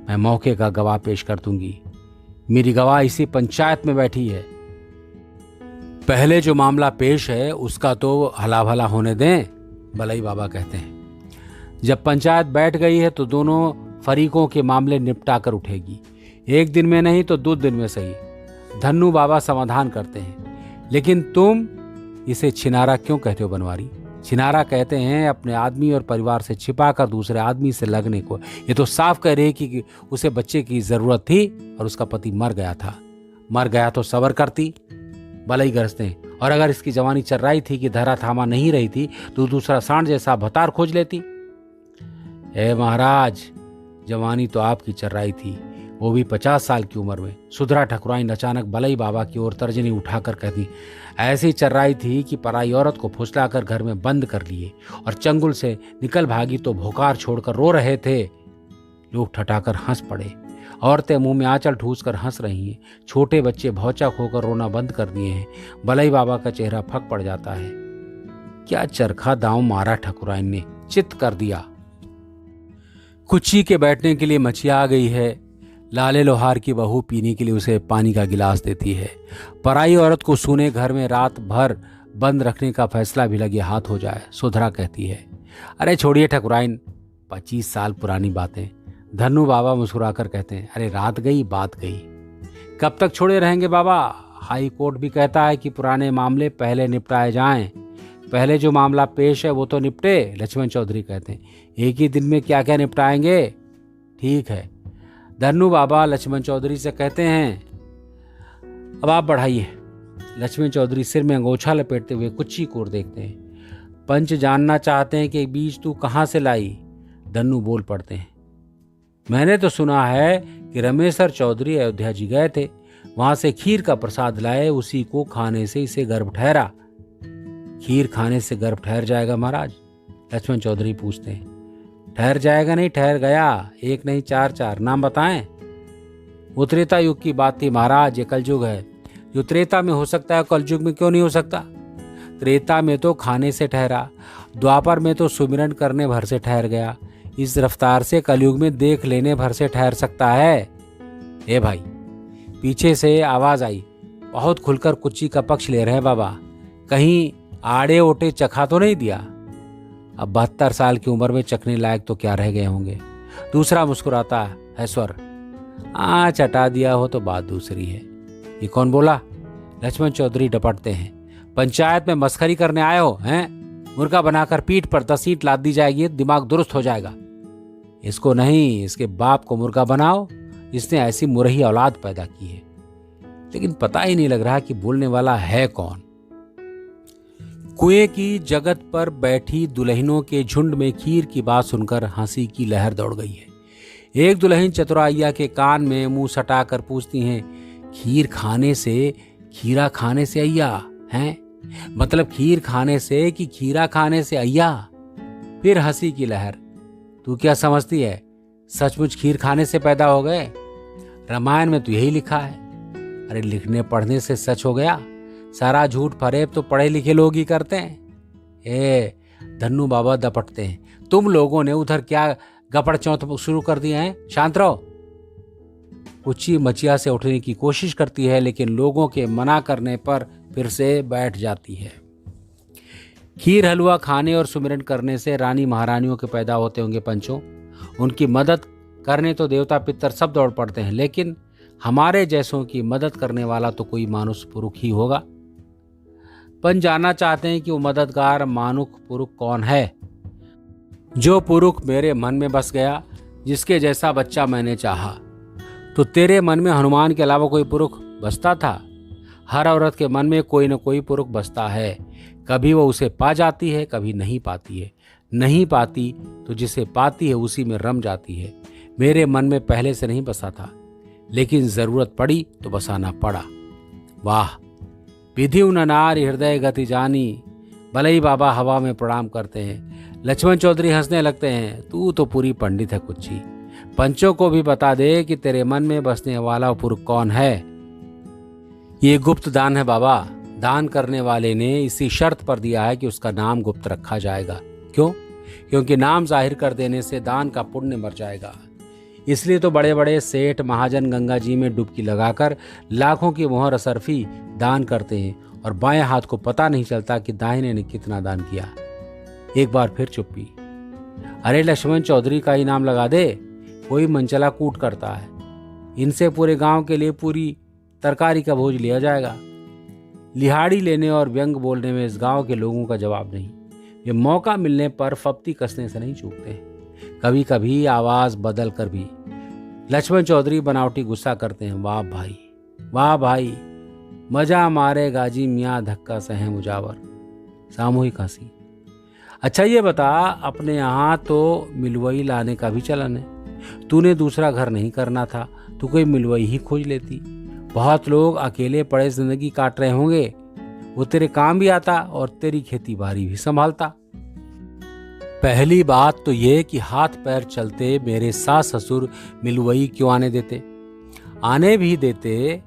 मैं मौके का गवाह पेश कर दूंगी। मेरी गवाह इसी पंचायत में बैठी है। पहले जो मामला पेश है उसका तो हला भला होने दें, बलई बाबा कहते हैं। जब पंचायत बैठ गई है तो दोनों फरीकों के मामले निपटा कर उठेगी। 1 दिन में नहीं तो 2 दिन में सही। धन्नू बाबा समाधान करते हैं। लेकिन तुम इसे छिनारा क्यों कहते हो बनवारी? छिनारा कहते हैं अपने आदमी और परिवार से छिपाकर दूसरे आदमी से लगने को। ये तो साफ कह रही कि उसे बच्चे की जरूरत थी और उसका पति मर गया था। मर गया तो सबर करती, बलई गरजते हैं। और अगर इसकी जवानी चर्राई थी कि धरा थामा नहीं रही थी तो दूसरा सांड जैसा भतार खोज लेती। ए महाराज, जवानी तो आपकी चर्राई थी, वो भी 50 साल की उम्र में। सुधरा ठकुराइन अचानक बलई बाबा की ओर तर्जनी उठाकर कहती, ऐसी चर्राई थी कि पराई औरत को फुसलाकर घर में बंद कर लिए और चंगुल से निकल भागी तो भोकार छोड़कर रो रहे थे। लोग ठठाकर हंस पड़े। औरतें मुंह में आंचल ठूस कर हंस रही हैं। छोटे बच्चे भौचक होकर रोना बंद कर दिए हैं। बलई बाबा का चेहरा फक पड़ जाता है। क्या चरखा दांव मारा ठकुराइन ने, चित कर दिया। कुच्ची के बैठने के लिए मछिया आ गई है। लाले लोहार की बहू पीने के लिए उसे पानी का गिलास देती है। पराई औरत को सूने घर में रात भर बंद रखने का फैसला भी लगे हाथ हो जाए। सुधरा कहती है, अरे छोड़िए ठकुराइन, 25 साल पुरानी बातें। धन्नू बाबा मुस्कुराकर कहते हैं, अरे रात गई बात गई। कब तक छोड़े रहेंगे बाबा? हाई कोर्ट भी कहता है कि पुराने मामले पहले निपटाए जाएं। पहले जो मामला पेश है वो तो निपटे। लक्ष्मण चौधरी कहते हैं, एक ही दिन में क्या क्या निपटाएंगे? ठीक है। धन्नू बाबा लक्ष्मण चौधरी से कहते हैं, अब आप बढ़ाइए। लक्ष्मण चौधरी सिर में अंगोछा लपेटते हुए कुच्ची की ओर देखते हैं। पंच जानना चाहते हैं कि बीज तू कहाँ से लाई। धन्नू बोल पड़ते हैं, मैंने तो सुना है कि रमेश्वर चौधरी अयोध्या जी गए थे, वहां से खीर का प्रसाद लाए, उसी को खाने से इसे गर्भ ठहरा। खीर खाने से गर्भ ठहर जाएगा महाराज? लक्ष्मण चौधरी पूछते हैं। ठहर जाएगा नहीं, ठहर गया। एक नहीं चार चार, नाम बताएं। वो त्रेता युग की बात थी महाराज, ये कलयुग है। जो त्रेता में हो सकता है कलयुग में क्यों नहीं हो सकता? त्रेता में तो खाने से ठहरा, द्वापर में तो सुमिरन करने भर से ठहर गया, इस रफ्तार से कलयुग में देख लेने भर से ठहर सकता है। ए भाई, पीछे से आवाज आई, बहुत खुलकर कुच्ची का पक्ष ले रहे हैं बाबा, कहीं आड़े ओटे चखा तो नहीं दिया? अब 72 साल की उम्र में चखने लायक तो क्या रह गए होंगे। दूसरा मुस्कुराता है स्वर, चटा दिया हो तो बात दूसरी है। ये कौन बोला? लक्ष्मण चौधरी डपटते हैं, पंचायत में मस्खरी करने आए हो हैं? मुर्गा बनाकर पीठ पर 10 ईंट लाद दी जाएगी, दिमाग दुरुस्त हो जाएगा। इसको नहीं, इसके बाप को मुर्गा बनाओ जिसने ऐसी मुरही औलाद पैदा की है। लेकिन पता ही नहीं लग रहा कि बोलने वाला है कौन। कुएं की जगत पर बैठी दुल्हनों के झुंड में खीर की बात सुनकर हंसी की लहर दौड़ गई है। एक दुल्हन चतुराइया के कान में मुंह सटाकर पूछती हैं, खीर खाने से खीरा खाने से अय्या हैं? मतलब खीर खाने से कि खीरा खाने से अय्या? फिर हंसी की लहर। तू क्या समझती है, सचमुच खीर खाने से पैदा हो गए? रामायण में तो यही लिखा है। अरे लिखने पढ़ने से सच हो गया? सारा झूठ फरेब तो पढ़े लिखे लोग ही करते हैं। धन्नू बाबा दपटते हैं, तुम लोगों ने उधर क्या गपड़ चौथ शुरू कर दिया है? शांत रहो। कुची मचिया से उठने की कोशिश करती है, लेकिन लोगों के मना करने पर फिर से बैठ जाती है। खीर हलवा खाने और सुमिरन करने से रानी महारानियों के पैदा होते होंगे पंचों। उनकी मदद करने तो देवता पितर सब दौड़ पड़ते हैं, लेकिन हमारे जैसों की मदद करने वाला तो कोई मानुष पुरुष ही होगा। पंच जानना चाहते हैं कि वो मददगार मानुष पुरुष कौन है? जो पुरुष मेरे मन में बस गया, जिसके जैसा बच्चा मैंने चाहा। तो तेरे मन में हनुमान के अलावा कोई पुरुष बसता था? हर औरत के मन में कोई न कोई पुरुष बसता है। कभी वो उसे पा जाती है, कभी नहीं पाती है। नहीं पाती तो जिसे पाती है उसी में रम जाती है। मेरे मन में पहले से नहीं बसा था, लेकिन जरूरत पड़ी तो बसाना पड़ा। वाह, विधि न नारी हृदय गति जानी। भले बाबा हवा में प्रणाम करते हैं। लक्ष्मण चौधरी हंसने लगते हैं, तू तो पूरी पंडित है कुच्ची। पंचों को भी बता दे कि तेरे मन में बसने वाला पुरुष कौन है। ये गुप्त दान है बाबा। दान करने वाले ने इसी शर्त पर दिया है कि उसका नाम गुप्त रखा जाएगा। क्यों? क्योंकि नाम जाहिर कर देने से दान का पुण्य मर जाएगा। इसलिए तो बड़े बड़े सेठ महाजन गंगा जी में डुबकी लगाकर लाखों की मोहर असरफी दान करते हैं, और बाएं हाथ को पता नहीं चलता कि दाहिने ने कितना दान किया। एक बार फिर चुप्पी। अरे लक्ष्मण चौधरी का ही नाम लगा दे, कोई मनचला कूट करता है। इनसे पूरे गांव के लिए पूरी तरकारी का भोज लिया जाएगा। लिहाड़ी लेने और व्यंग बोलने में इस गांव के लोगों का जवाब नहीं। ये मौका मिलने पर फप्ती कसने से नहीं चूकते। कभी कभी आवाज बदल कर भी लक्ष्मण चौधरी बनावटी गुस्सा करते हैं। वाह भाई, वाह भाई, मजा मारे गाजी मियाँ, धक्का सहे मुजावर। सामूहिक हंसी। अच्छा ये बता, अपने यहाँ तो मिलवई लाने का भी चलन है। तूने दूसरा घर नहीं करना था तो कोई मिलवई ही खोज लेती। बहुत लोग अकेले पड़े जिंदगी काट रहे होंगे, वो तेरे काम भी आता और तेरी खेती बाड़ी भी संभालता। पहली बात तो ये कि हाथ पैर चलते मेरे सास ससुर मिलवई क्यों आने देते? आने भी देते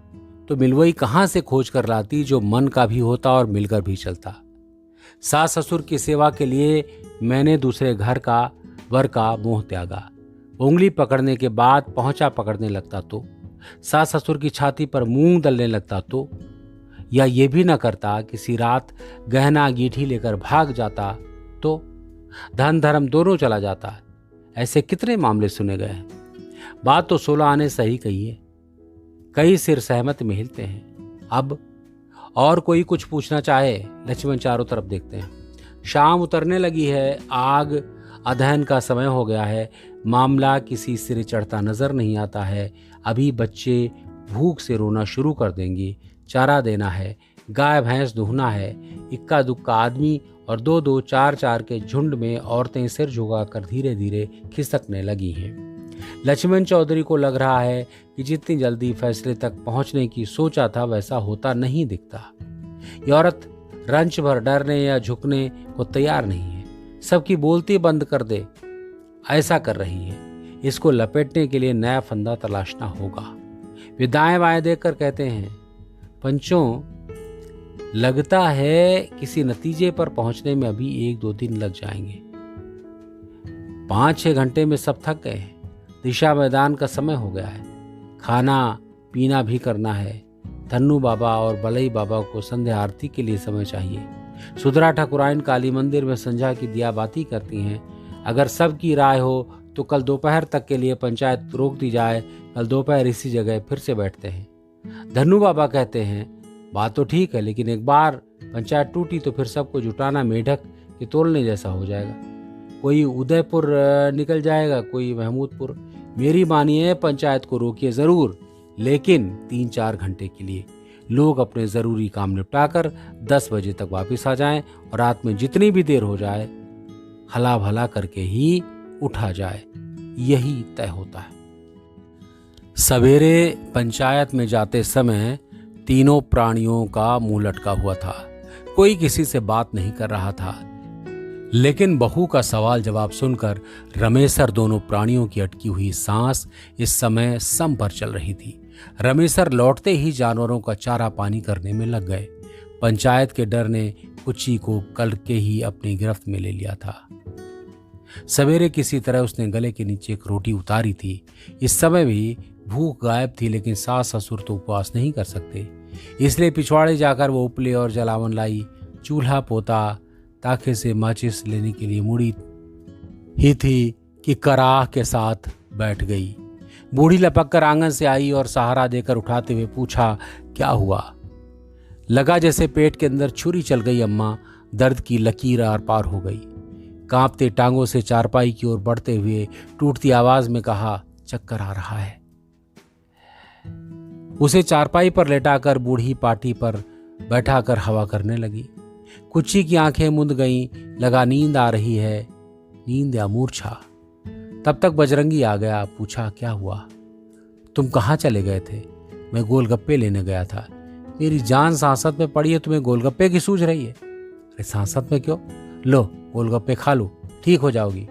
तो मिलवई कहाँ से खोज कर लाती जो मन का भी होता और मिलकर भी चलता। सास ससुर की सेवा के लिए मैंने दूसरे घर का वर का मोह त्यागा। उंगली पकड़ने के बाद पहुंचा पकड़ने लगता तो, सास ससुर की छाती पर मूंग दलने लगता तो, या ये भी न करता किसी रात गहना अंगीठी लेकर भाग जाता तो, धन धर्म दोनों चला जाता। ऐसे कितने मामले सुने गए हैं। बात तो 16 आने सही कही है। कई सिर सहमत में हिलते हैं। अब और कोई कुछ पूछना चाहे? लक्ष्मण चारों तरफ देखते हैं। शाम उतरने लगी है, आग अध्ययन का समय हो गया है। मामला किसी सिरे चढ़ता नजर नहीं आता है। अभी बच्चे भूख से रोना शुरू कर देंगे। चारा देना है, गाय भैंस दूहना है, इक्का दुक्का आदमी और 2-2, 4-4 के झुंड में औरतें सिर झुकाकर धीरे धीरे खिसकने लगी हैं। लक्ष्मण चौधरी को लग रहा है कि जितनी जल्दी फैसले तक पहुंचने की सोचा था वैसा होता नहीं दिखता। ये औरत रंच भर डरने या झुकने को तैयार नहीं है। सबकी बोलती बंद कर दे ऐसा कर रही है। इसको लपेटने के लिए नया फंदा तलाशना होगा। वे दाएं बाएं देखकर कहते हैं, पंचों, लगता है किसी नतीजे पर पहुंचने में अभी 1-2 दिन लग जाएंगे। 5-6 घंटे में सब थक गए हैं। दिशा मैदान का समय हो गया है। खाना पीना भी करना है। धन्नू बाबा और बलई बाबा को संध्या आरती के लिए समय चाहिए। सुधरा ठाकुराइन काली मंदिर में संध्या की दिया बाती करती हैं। अगर सबकी राय हो तो कल दोपहर तक के लिए पंचायत रोक दी जाए। कल दोपहर इसी जगह फिर से बैठते हैं। धन्नू बाबा कहते हैं, बात तो ठीक है, लेकिन एक बार पंचायत टूटी तो फिर सबको जुटाना मेढक के तोलने जैसा हो जाएगा। कोई उदयपुर निकल जाएगा, कोई महमूदपुर। मेरी मानिए, पंचायत को रोकिए जरूर, लेकिन 3-4 घंटे के लिए। लोग अपने ज़रूरी काम निपटाकर 10 बजे तक वापस आ जाएं और रात में जितनी भी देर हो जाए हला भला करके ही उठा जाए। यही तय होता है। सवेरे पंचायत में जाते समय तीनों प्राणियों का मुंह लटका हुआ था। कोई किसी से बात नहीं कर रहा था, लेकिन बहू का सवाल जवाब सुनकर रमेसर दोनों प्राणियों की अटकी हुई सांस इस समय सम पर चल रही थी। रमेसर लौटते ही जानवरों का चारा पानी करने में लग गए। पंचायत के डर ने कुची को कल के ही अपनी गिरफ्त में ले लिया था। सवेरे किसी तरह उसने गले के नीचे एक रोटी उतारी थी। इस समय भी भूख गायब थी, लेकिन सास ससुर तो उपवास नहीं कर सकते, इसलिए पिछवाड़े जाकर वो उपले और जलावन लाई। चूल्हा पोता ताखे से माचिस लेने के लिए मुड़ी ही थी कि कराह के साथ बैठ गई। बूढ़ी लपक कर आंगन से आई और सहारा देकर उठाते हुए पूछा, क्या हुआ? लगा जैसे पेट के अंदर छुरी चल गई। अम्मा दर्द की लकीर आर पार हो गई। कांपते टांगों से चारपाई की ओर बढ़ते हुए टूटती आवाज में कहा, चक्कर आ रहा है। उसे चारपाई पर लेटाकर बूढ़ी पाटी पर बैठाकर हवा करने लगी। कुची की आंखें मुंद गईं। लगा नींद आ रही है, नींद या मूर्छा। तब तक बजरंगी आ गया। पूछा, क्या हुआ? तुम कहाँ चले गए थे? मैं गोलगप्पे लेने गया था। मेरी जान सांसत में पड़ी है, तुम्हें गोलगप्पे की सूझ रही है? अरे सांसत में क्यों, लो गोलगप्पे खा लो, ठीक हो जाओगी।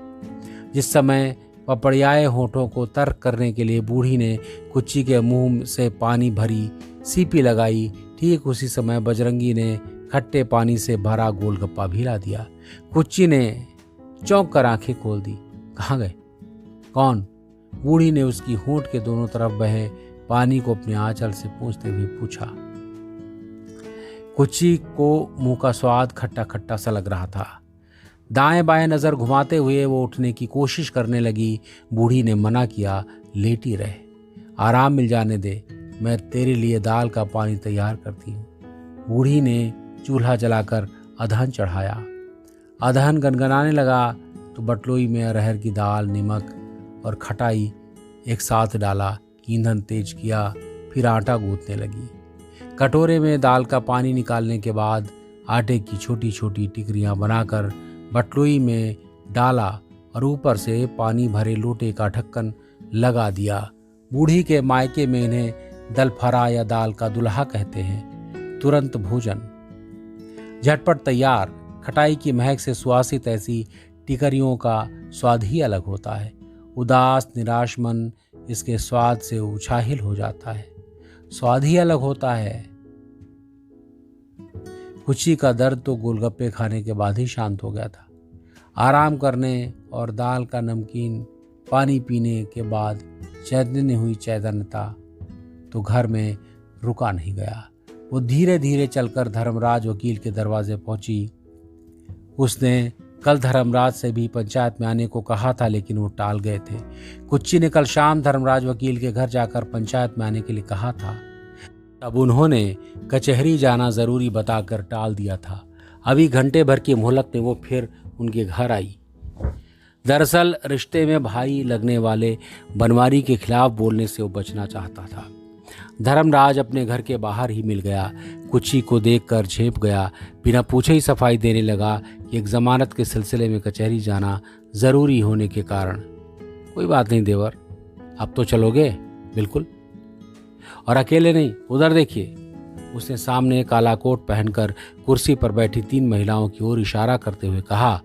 जिस समय पपड़ियाए होठों को तर्क करने के लिए बूढ़ी ने कुच्ची के मुंह से पानी भरी सीपी लगाई, ठीक उसी समय बजरंगी ने खट्टे पानी से भरा गोलगप्पा भी ला दिया। कुच्ची ने चौंक कर आंखें खोल दी। कहाँ गए? कौन? बूढ़ी ने उसकी होंठ के दोनों तरफ बहे पानी को अपने आंचल से पोंछते हुए पूछा। कुच्ची को मुंह का स्वाद खट्टा खट्टा सा लग रहा था। दाएं बाएं नजर घुमाते हुए वो उठने की कोशिश करने लगी। बूढ़ी ने मना किया, लेटी रहे, आराम मिल जाने दे, मैं तेरे लिए दाल का पानी तैयार करती हूँ। बूढ़ी ने चूल्हा जलाकर अधन चढ़ाया। अधन गनगनाने लगा तो बटलोई में अरहर की दाल, नमक और खटाई एक साथ डाला, ईंधन तेज किया, फिर आटा गूंथने लगी। कटोरे में दाल का पानी निकालने के बाद आटे की छोटी छोटी टिकरियां बनाकर बटलोई में डाला और ऊपर से पानी भरे लोटे का ढक्कन लगा दिया। बूढ़ी के मायके में इन्हें दलफरा या दाल का दुल्हा कहते हैं। तुरंत भोजन झटपट तैयार। खटाई की महक से सुवासित ऐसी टिकरियों का स्वाद ही अलग होता है। उदास निराश मन इसके स्वाद से उछाहिल हो जाता है। स्वाद ही अलग होता है। कुची का दर्द तो गोलगप्पे खाने के बाद ही शांत हो गया था। आराम करने और दाल का नमकीन पानी पीने के बाद चैतन्य हुई चैतन्यता तो घर में रुका नहीं गया। वो धीरे धीरे चलकर धर्मराज वकील के दरवाजे पहुंची। उसने कल धर्मराज से भी पंचायत में आने को कहा था, लेकिन वो टाल गए थे। कुच्ची ने कल शाम धर्मराज वकील के घर जाकर पंचायत में आने के लिए कहा था। अब उन्होंने कचहरी जाना जरूरी बताकर टाल दिया था। अभी घंटे भर की मोहलत में वो फिर उनके घर आई। दरअसल रिश्ते में भाई लगने वाले बनवारी के खिलाफ बोलने से वो बचना चाहता था। धर्मराज अपने घर के बाहर ही मिल गया। कुची को देखकर झेप गया। बिना पूछे ही सफाई देने लगा कि एक जमानत के सिलसिले में कचहरी जाना ज़रूरी होने के कारण। कोई बात नहीं देवर, अब तो चलोगे? बिल्कुल। और अकेले नहीं, उधर देखिए। उसने सामने काला कोट पहनकर कुर्सी पर बैठी 3 महिलाओं की ओर इशारा करते हुए कहा,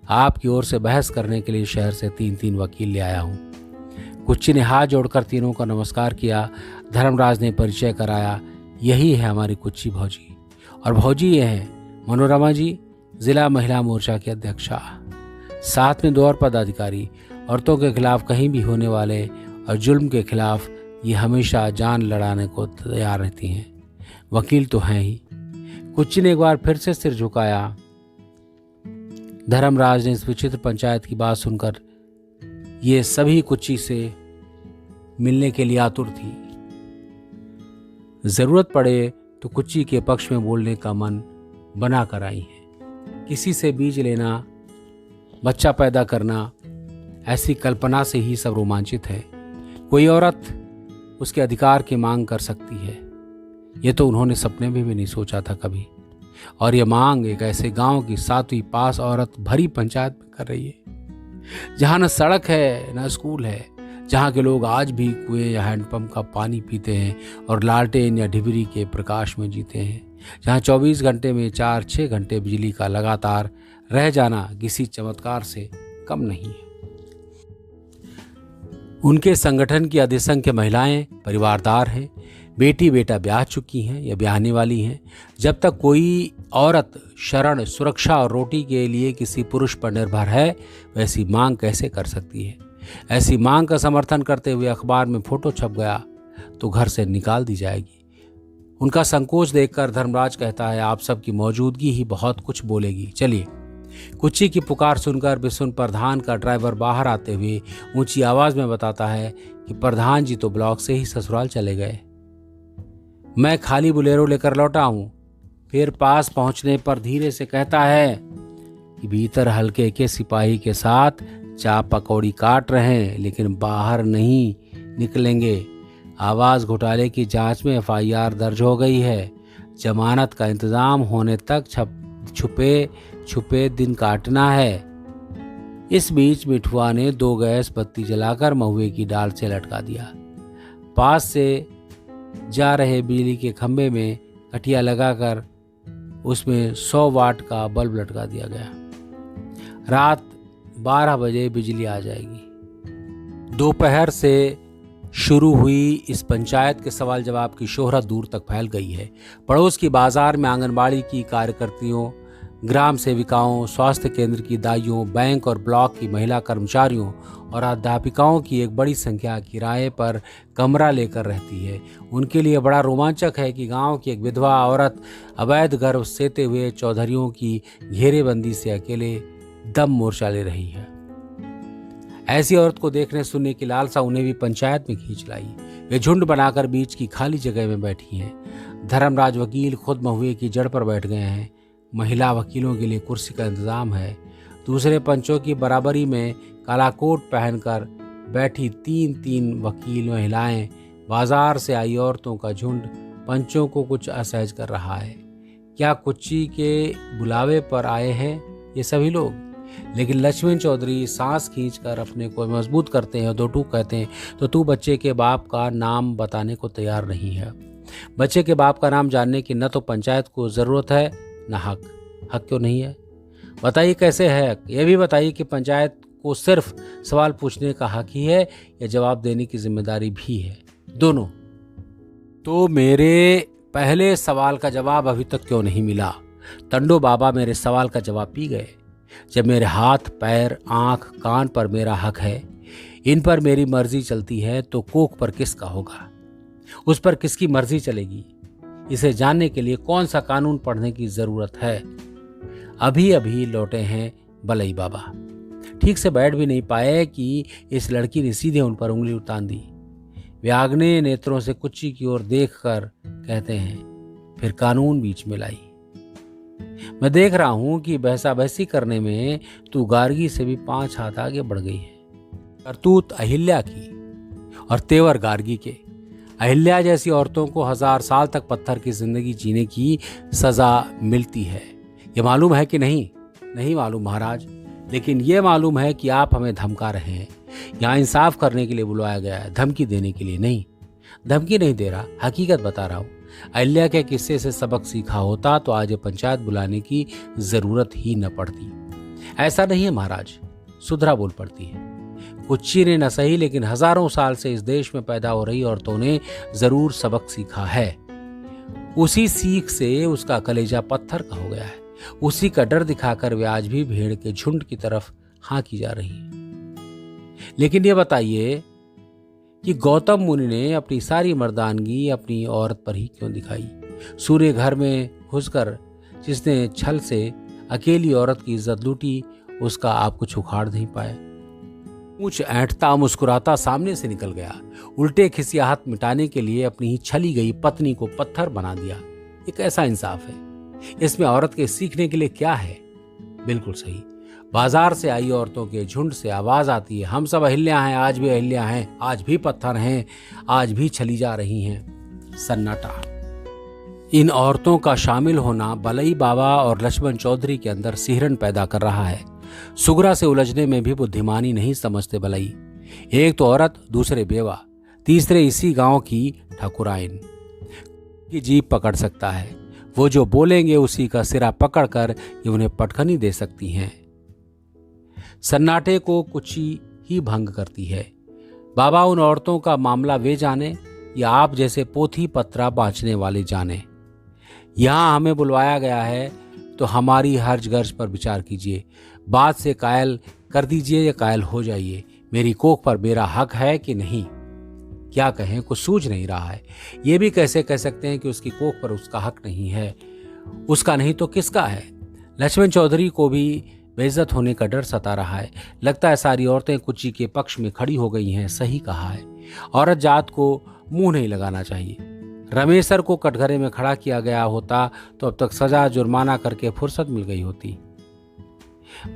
आपकी ओर से बहस करने के लिए शहर से 3 वकील ले आया हूं। कुच्ची ने हाथ जोड़कर तीनों का नमस्कार किया। धर्मराज ने परिचय कराया, यही है हमारी कुच्ची भौजी, और भौजी ये है मनोरमा जी, जिला महिला मोर्चा की अध्यक्षा। साथ में 2 और पदाधिकारी। औरतों के खिलाफ कहीं भी होने वाले और जुल्म के खिलाफ ये हमेशा जान लड़ाने को तैयार रहती हैं। वकील तो हैं ही। कुच्ची ने एक बार फिर से सिर झुकाया। धर्मराज ने इस विचित्र पंचायत की बात सुनकर ये सभी कुच्ची से मिलने के लिए आतुर थी। जरूरत पड़े तो कुच्ची के पक्ष में बोलने का मन बना कर आई है। किसी से बीज लेना, बच्चा पैदा करना, ऐसी कल्पना से ही सब रोमांचित है। कोई औरत उसके अधिकार की मांग कर सकती है, ये तो उन्होंने सपने में भी नहीं सोचा था कभी। और ये मांग एक ऐसे गांव की 7वीं पास औरत भरी पंचायत में कर रही है, जहां न सड़क है न स्कूल है, जहां के लोग आज भी कुएं या हैंडपंप का पानी पीते हैं और लालटेन या ढिबरी के प्रकाश में जीते हैं, जहां 24 घंटे में 4-6 घंटे बिजली का लगातार रह जाना किसी चमत्कार से कम नहीं है। उनके संगठन की अधिसंख्य महिलाएं परिवारदार हैं, बेटी बेटा ब्याह चुकी हैं या ब्याहने वाली हैं। जब तक कोई औरत शरण, सुरक्षा और रोटी के लिए किसी पुरुष पर निर्भर है, वैसी मांग कैसे कर सकती है? ऐसी मांग का समर्थन करते हुए अखबार में फोटो छप गया तो घर से निकाल दी जाएगी। उनका संकोच देखकर धर्मराज कहता है, आप सबकी मौजूदगी ही बहुत कुछ बोलेगी, चलिए। कुच्ची की पुकार सुनकर बिसुन प्रधान का ड्राइवर बाहर आते हुए ऊंची आवाज में बताता है कि प्रधान जी तो ब्लॉक से ही ससुराल चले गए। मैं खाली बुलेरो लेकर लौटा हूं। फिर पास पहुंचने पर धीरे से कहता है कि भीतर हल्के के सिपाही के साथ चा पकौड़ी काट रहे हैं, लेकिन बाहर नहीं निकलेंगे। आवाज घोटाले की जांच में FIR दर्ज हो गई है। जमानत का इंतजाम होने तक छुपे छुपे दिन काटना है। इस बीच मिठुआ ने 2 गैस बत्ती जलाकर महुए की डाल से लटका दिया। पास से जा रहे बिजली के खंभे में कटिया लगाकर उसमें 100 वाट का बल्ब लटका दिया गया। रात 12 बजे बिजली आ जाएगी। दोपहर से शुरू हुई इस पंचायत के सवाल जवाब की शोहरत दूर तक फैल गई है। पड़ोस की बाजार में आंगनबाड़ी की कार्यकर्तियों, ग्राम सेविकाओं, स्वास्थ्य केंद्र की दाइयों, बैंक और ब्लॉक की महिला कर्मचारियों और अध्यापिकाओं की एक बड़ी संख्या किराए पर कमरा लेकर रहती है। उनके लिए बड़ा रोमांचक है कि गांव की एक विधवा औरत अवैध गर्भ सेते हुए चौधरियों की घेरेबंदी से अकेले दम मोर्चा ले रही है। ऐसी औरत को देखने सुनने की लालसा उन्हें भी पंचायत में खींच लाई। वे झुंड बनाकर बीच की खाली जगह में बैठी हैं। धर्मराज वकील खुद महुए की जड़ पर बैठ गए हैं। महिला वकीलों के लिए कुर्सी का इंतजाम है। दूसरे पंचों की बराबरी में काला कोट पहनकर बैठी 3 वकील महिलाएं, बाजार से आई औरतों का झुंड पंचों को कुछ असहज कर रहा है। क्या कुच्ची के बुलावे पर आए हैं ये सभी लोग? लेकिन लक्ष्मण चौधरी सांस खींचकर अपने को मजबूत करते हैं, दो टूक कहते हैं, तो तू बच्चे के बाप का नाम बताने को तैयार नहीं है। बच्चे के बाप का नाम जानने की न तो पंचायत को जरूरत है न हक। हक क्यों नहीं है? बताइए कैसे है हक? यह भी बताइए कि पंचायत को सिर्फ सवाल पूछने का हक ही है या जवाब देने की जिम्मेदारी भी है? दोनों। तो मेरे पहले सवाल का जवाब अभी तक क्यों नहीं मिला? टंडो बाबा मेरे सवाल का जवाब पी गए। जब मेरे हाथ, पैर, आंख, कान पर मेरा हक है, इन पर मेरी मर्जी चलती है, तो कोख पर किसका होगा? उस पर किसकी मर्जी चलेगी? इसे जानने के लिए कौन सा कानून पढ़ने की जरूरत है? अभी अभी लौटे हैं बलई बाबा। ठीक से बैठ भी नहीं पाए कि इस लड़की ने सीधे उन पर उंगली उतान दी। वे आग्नेय नेत्रों से कुच्ची की ओर देखकर कहते हैं, फिर कानून बीच में लाई। मैं देख रहा हूं कि बहसा बहसी करने में तू गार्गी से भी 5 हाथ आगे बढ़ गई है। करतूत अहिल्या की और तेवर गार्गी के। अहिल्या जैसी औरतों को 1000 साल तक पत्थर की जिंदगी जीने की सजा मिलती है, ये मालूम है कि नहीं? नहीं मालूम महाराज, लेकिन ये मालूम है कि आप हमें धमका रहे हैं। यहाँ इंसाफ करने के लिए बुलवाया गया है, धमकी देने के लिए नहीं। धमकी नहीं दे रहा, हकीकत बता रहा हूँ। अहिल्या के किस्से से सबक सीखा होता तो आज ये पंचायत बुलाने की जरूरत ही न पड़ती। ऐसा नहीं है महाराज, सुधरा बोल पड़ती है। कुच्ची ने न सही, लेकिन हजारों साल से इस देश में पैदा हो रही औरतों ने जरूर सबक सीखा है। उसी सीख से उसका कलेजा पत्थर का हो गया है। उसी का डर दिखाकर वे आज भी भेड़ के झुंड की तरफ हाँ की जा रही है। लेकिन ये बताइए कि गौतम मुनि ने अपनी सारी मर्दानगी अपनी औरत पर ही क्यों दिखाई? सूर्य घर में घुसकर जिसने छल से अकेली औरत की इज्जत लूटी, उसका आप कुछ उखाड़ नहीं पाए। ऊंच ऐंठता मुस्कुराता सामने से निकल गया। उल्टे खिसियाहट मिटाने के लिए अपनी ही छली गई पत्नी को पत्थर बना दिया। ये कैसा इंसाफ है? इसमें औरत के सीखने के लिए क्या है? बिल्कुल सही। बाजार से आई औरतों के झुंड से आवाज आती है, हम सब अहिल्या हैं, आज भी अहिल्या हैं, आज भी पत्थर हैं, आज भी छली जा रही हैं। सन्नाटा। इन औरतों का शामिल होना बलई बाबा और लक्ष्मण चौधरी के अंदर सिहरन पैदा कर रहा है। सुगरा से उलझने में भी बुद्धिमानी नहीं समझते बलई। एक तो औरत, दूसरे बेवा, तीसरे इसी गांव की ठाकुराइन की जीभ पकड़ सकता है। वो जो बोलेंगे उसी का सिरा पकड़कर ये उन्हें पटखनी दे सकती हैं। सन्नाटे को कुची ही भंग करती है। बाबा, उन औरतों का मामला वे जाने या आप जैसे पोथी पत्रा बाँचने वाले जाने। यहाँ हमें बुलवाया गया है तो हमारी हर्ज गर्ज पर विचार कीजिए। बात से कायल कर दीजिए या कायल हो जाइए। मेरी कोख पर मेरा हक है कि नहीं? क्या कहें, कुछ सूझ नहीं रहा है। ये भी कैसे कह सकते हैं कि उसकी कोख पर उसका हक नहीं है? उसका नहीं तो किसका है? लक्ष्मण चौधरी को भी बेइज्जत होने का डर सता रहा है। लगता है सारी औरतें कुची के पक्ष में खड़ी हो गई हैं। सही कहा है, औरत जात को मुंह नहीं लगाना चाहिए। रमेशर को कटघरे में खड़ा किया गया होता तो अब तक सजा जुर्माना करके फुर्सत मिल गई होती।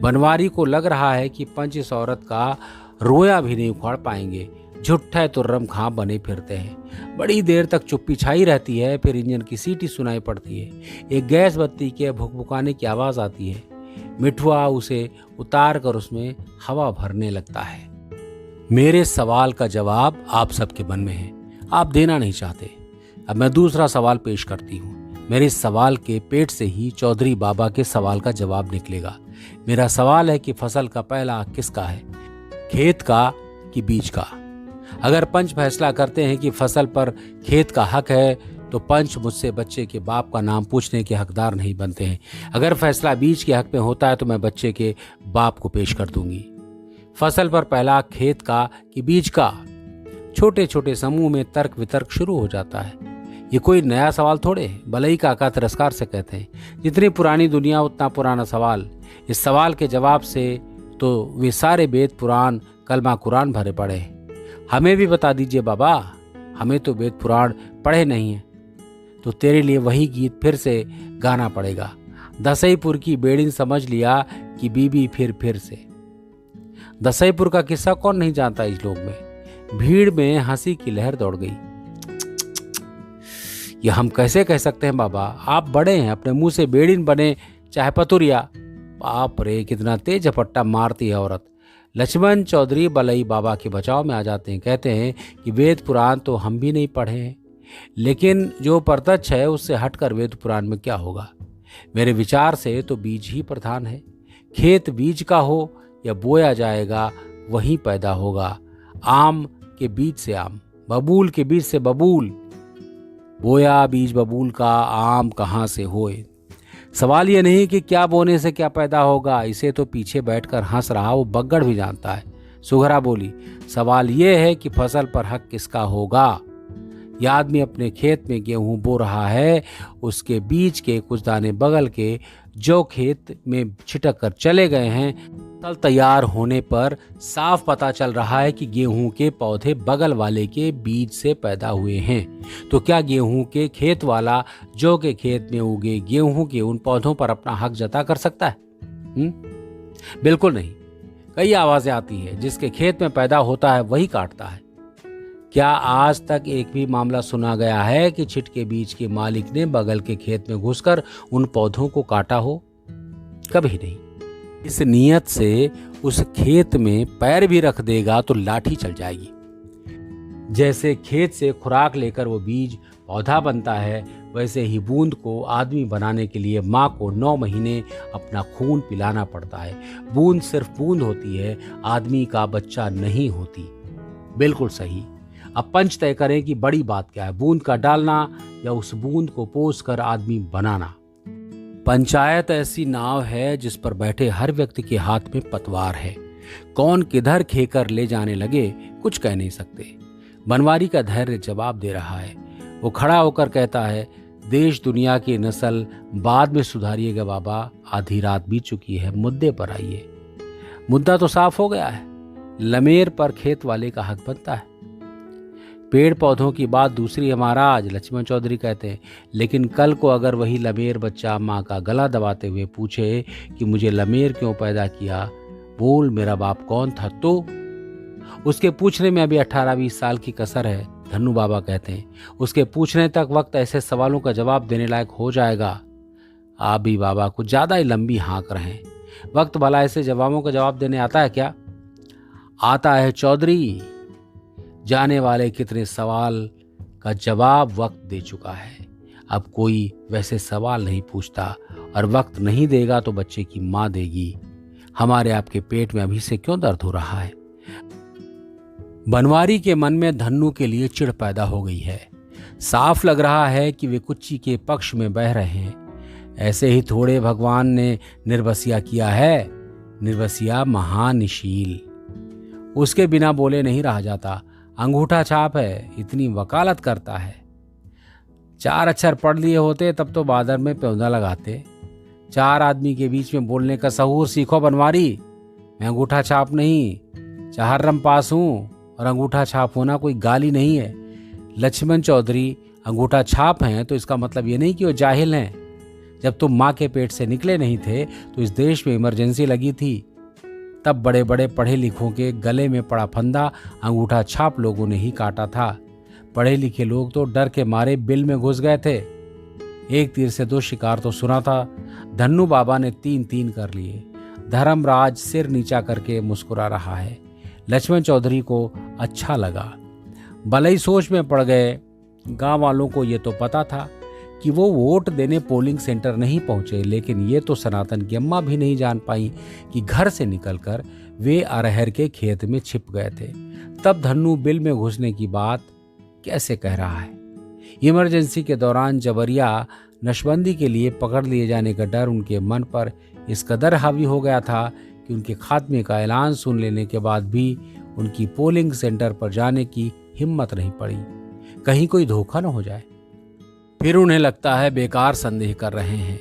बनवारी को लग रहा है कि पंच इस औरत का रोया भी नहीं उखाड़ पाएंगे। झुट्ठे तो रमखां बने फिरते हैं। बड़ी देर तक चुप्पी छाई रहती है, फिर इंजन की सीटी सुनाई पड़ती है। एक गैस बत्ती के भुकभुकाने की आवाज आती है। मिठुआ उसे उतार कर उसमें हवा भरने लगता है। मेरे सवाल का जवाब आप सबके मन में है, आप देना नहीं चाहते। अब मैं दूसरा सवाल पेश करती हूँ। मेरे इस सवाल के पेट से ही चौधरी बाबा के सवाल का जवाब निकलेगा। मेरा सवाल है कि फसल का पहला हक किसका है, खेत का कि बीज का? अगर पंच फैसला करते हैं कि फसल पर खेत का हक है तो पंच मुझसे बच्चे के बाप का नाम पूछने के हकदार नहीं बनते हैं। अगर फैसला बीज के हक में होता है तो मैं बच्चे के बाप को पेश कर दूंगी। फसल पर पहला खेत का कि बीज का? छोटे छोटे समूह में तर्क वितर्क शुरू हो जाता है। ये कोई नया सवाल थोड़े है। बलई काका तिरस्कार से कहते हैं, जितनी पुरानी दुनिया उतना पुराना सवाल। इस सवाल के जवाब से तो वे सारे वेद पुराण कलमा कुरान भरे पड़े हैं। हमें भी बता दीजिए बाबा, हमें तो वेद पुराण पढ़े नहीं है। तो तेरे लिए वही गीत फिर से गाना पड़ेगा। दसईपुर की बेड़िन समझ लिया कि बीबी फिर से। दसईपुर का किस्सा कौन नहीं जानता इस लोग में। भीड़ में हंसी की लहर दौड़ गई। यह हम कैसे कह सकते हैं बाबा, आप बड़े हैं, अपने मुंह से बेड़िन बने चाहे पतुरिया। बाप रे, कितना तेज झपट्टा मारती है औरत। लक्ष्मण चौधरी बलई बाबा के बचाव में आ जाते हैं। कहते हैं कि वेद पुराण तो हम भी नहीं पढ़े हैं, लेकिन जो प्रत्यक्ष है उससे हटकर वेद पुराण में क्या होगा? मेरे विचार से तो बीज ही प्रधान है। खेत बीज का हो या बोया जाएगा वहीं पैदा होगा। आम के बीज से आम, बबूल के बीज से बबूल। बोया बीज बबूल का, आम कहाँ से होए? सवाल ये नहीं कि क्या बोने से क्या पैदा होगा, इसे तो पीछे बैठकर हंस रहा वो बग्गड़ भी जानता है। सुघरा बोली, सवाल ये है कि फसल पर हक किसका होगा? यह आदमी अपने खेत में गेहूं बो रहा है, उसके बीज के कुछ दाने बगल के जो खेत में छिटक कर चले गए हैं। तल तैयार होने पर साफ पता चल रहा है कि गेहूं के पौधे बगल वाले के बीज से पैदा हुए हैं। तो क्या गेहूं के खेत वाला जो के खेत में उगे गेहूं के उन पौधों पर अपना हक जता कर सकता है? बिल्कुल नहीं। कई आवाजें आती है, जिसके खेत में पैदा होता है वही काटता है। क्या आज तक एक भी मामला सुना गया है कि छिटके बीज के मालिक ने बगल के खेत में घुसकर उन पौधों को काटा हो? कभी नहीं। इस नियत से उस खेत में पैर भी रख देगा तो लाठी चल जाएगी। जैसे खेत से खुराक लेकर वो बीज पौधा बनता है, वैसे ही बूंद को आदमी बनाने के लिए माँ को 9 महीने अपना खून पिलाना पड़ता है। बूंद सिर्फ बूंद होती है, आदमी का बच्चा नहीं होती। बिल्कुल सही। अब पंच तय करें कि बड़ी बात क्या है, बूंद का डालना या उस बूंद को पोस कर आदमी बनाना। पंचायत ऐसी नाव है जिस पर बैठे हर व्यक्ति के हाथ में पतवार है। कौन किधर खेकर ले जाने लगे कुछ कह नहीं सकते। बनवारी का धैर्य जवाब दे रहा है। वो खड़ा होकर कहता है, देश दुनिया की नस्ल बाद में सुधारिएगा बाबा, आधी रात बीत चुकी है, मुद्दे पर आइए। मुद्दा तो साफ हो गया है, लमेर पर खेत वाले का हक बनता है। पेड़ पौधों की बात दूसरी है महाराज, लक्ष्मण चौधरी कहते हैं, लेकिन कल को अगर वही लमेर बच्चा माँ का गला दबाते हुए पूछे कि मुझे लमेर क्यों पैदा किया, बोल मेरा बाप कौन था, तो उसके पूछने में अभी 18-20 साल की कसर है। धन्नू बाबा कहते हैं, उसके पूछने तक वक्त ऐसे सवालों का जवाब देने लायक हो जाएगा। आप भी बाबा कुछ ज्यादा ही लंबी हाँक रहे हैं। वक्त भला ऐसे जवाबों का जवाब देने आता है क्या? आता है चौधरी। जाने वाले कितने सवाल का जवाब वक्त दे चुका है। अब कोई वैसे सवाल नहीं पूछता, और वक्त नहीं देगा तो बच्चे की माँ देगी। हमारे आपके पेट में अभी से क्यों दर्द हो रहा है? बनवारी के मन में धन्नू के लिए चिढ़ पैदा हो गई है। साफ लग रहा है कि वे कुच्ची के पक्ष में बह रहे हैं। ऐसे ही थोड़े भगवान ने निर्वसिया किया है। निर्वसिया महानिशील, उसके बिना बोले नहीं रहा जाता। अंगूठा छाप है, इतनी वकालत करता है। 4 अक्षर पढ़ लिए होते तब तो बादर में प्योंदा लगाते। 4 आदमी के बीच में बोलने का सहूर सीखो बनवारी। मैं अंगूठा छाप नहीं, 4 पास हूं, और अंगूठा छाप होना कोई गाली नहीं है। लक्ष्मण चौधरी अंगूठा छाप हैं तो इसका मतलब ये नहीं कि वो जाहिल हैं। जब तुम माँ के पेट से निकले नहीं थे तो इस देश में इमरजेंसी लगी थी। तब बड़े बड़े पढ़े लिखों के गले में पड़ा फंदा अंगूठा छाप लोगों ने ही काटा था। पढ़े लिखे लोग तो डर के मारे बिल में घुस गए थे। एक तीर से 2 शिकार तो सुना था। धन्नू बाबा ने 3 कर लिए। धर्मराज सिर नीचा करके मुस्कुरा रहा है। लक्ष्मण चौधरी को अच्छा लगा। भले सोच में पड़ गए। गांव वालों को ये तो पता था कि वो वोट देने पोलिंग सेंटर नहीं पहुंचे, लेकिन ये तो सनातन की अम्मा भी नहीं जान पाई कि घर से निकलकर वे अरहर के खेत में छिप गए थे। तब धन्नू बिल में घुसने की बात कैसे कह रहा है? इमरजेंसी के दौरान जबरिया नशबंदी के लिए पकड़ लिए जाने का डर उनके मन पर इस कदर हावी हो गया था कि उनके खात्मे का ऐलान सुन लेने के बाद भी उनकी पोलिंग सेंटर पर जाने की हिम्मत नहीं पड़ी, कहीं कोई धोखा न हो जाए। फिर उन्हें लगता है बेकार संदेह कर रहे हैं।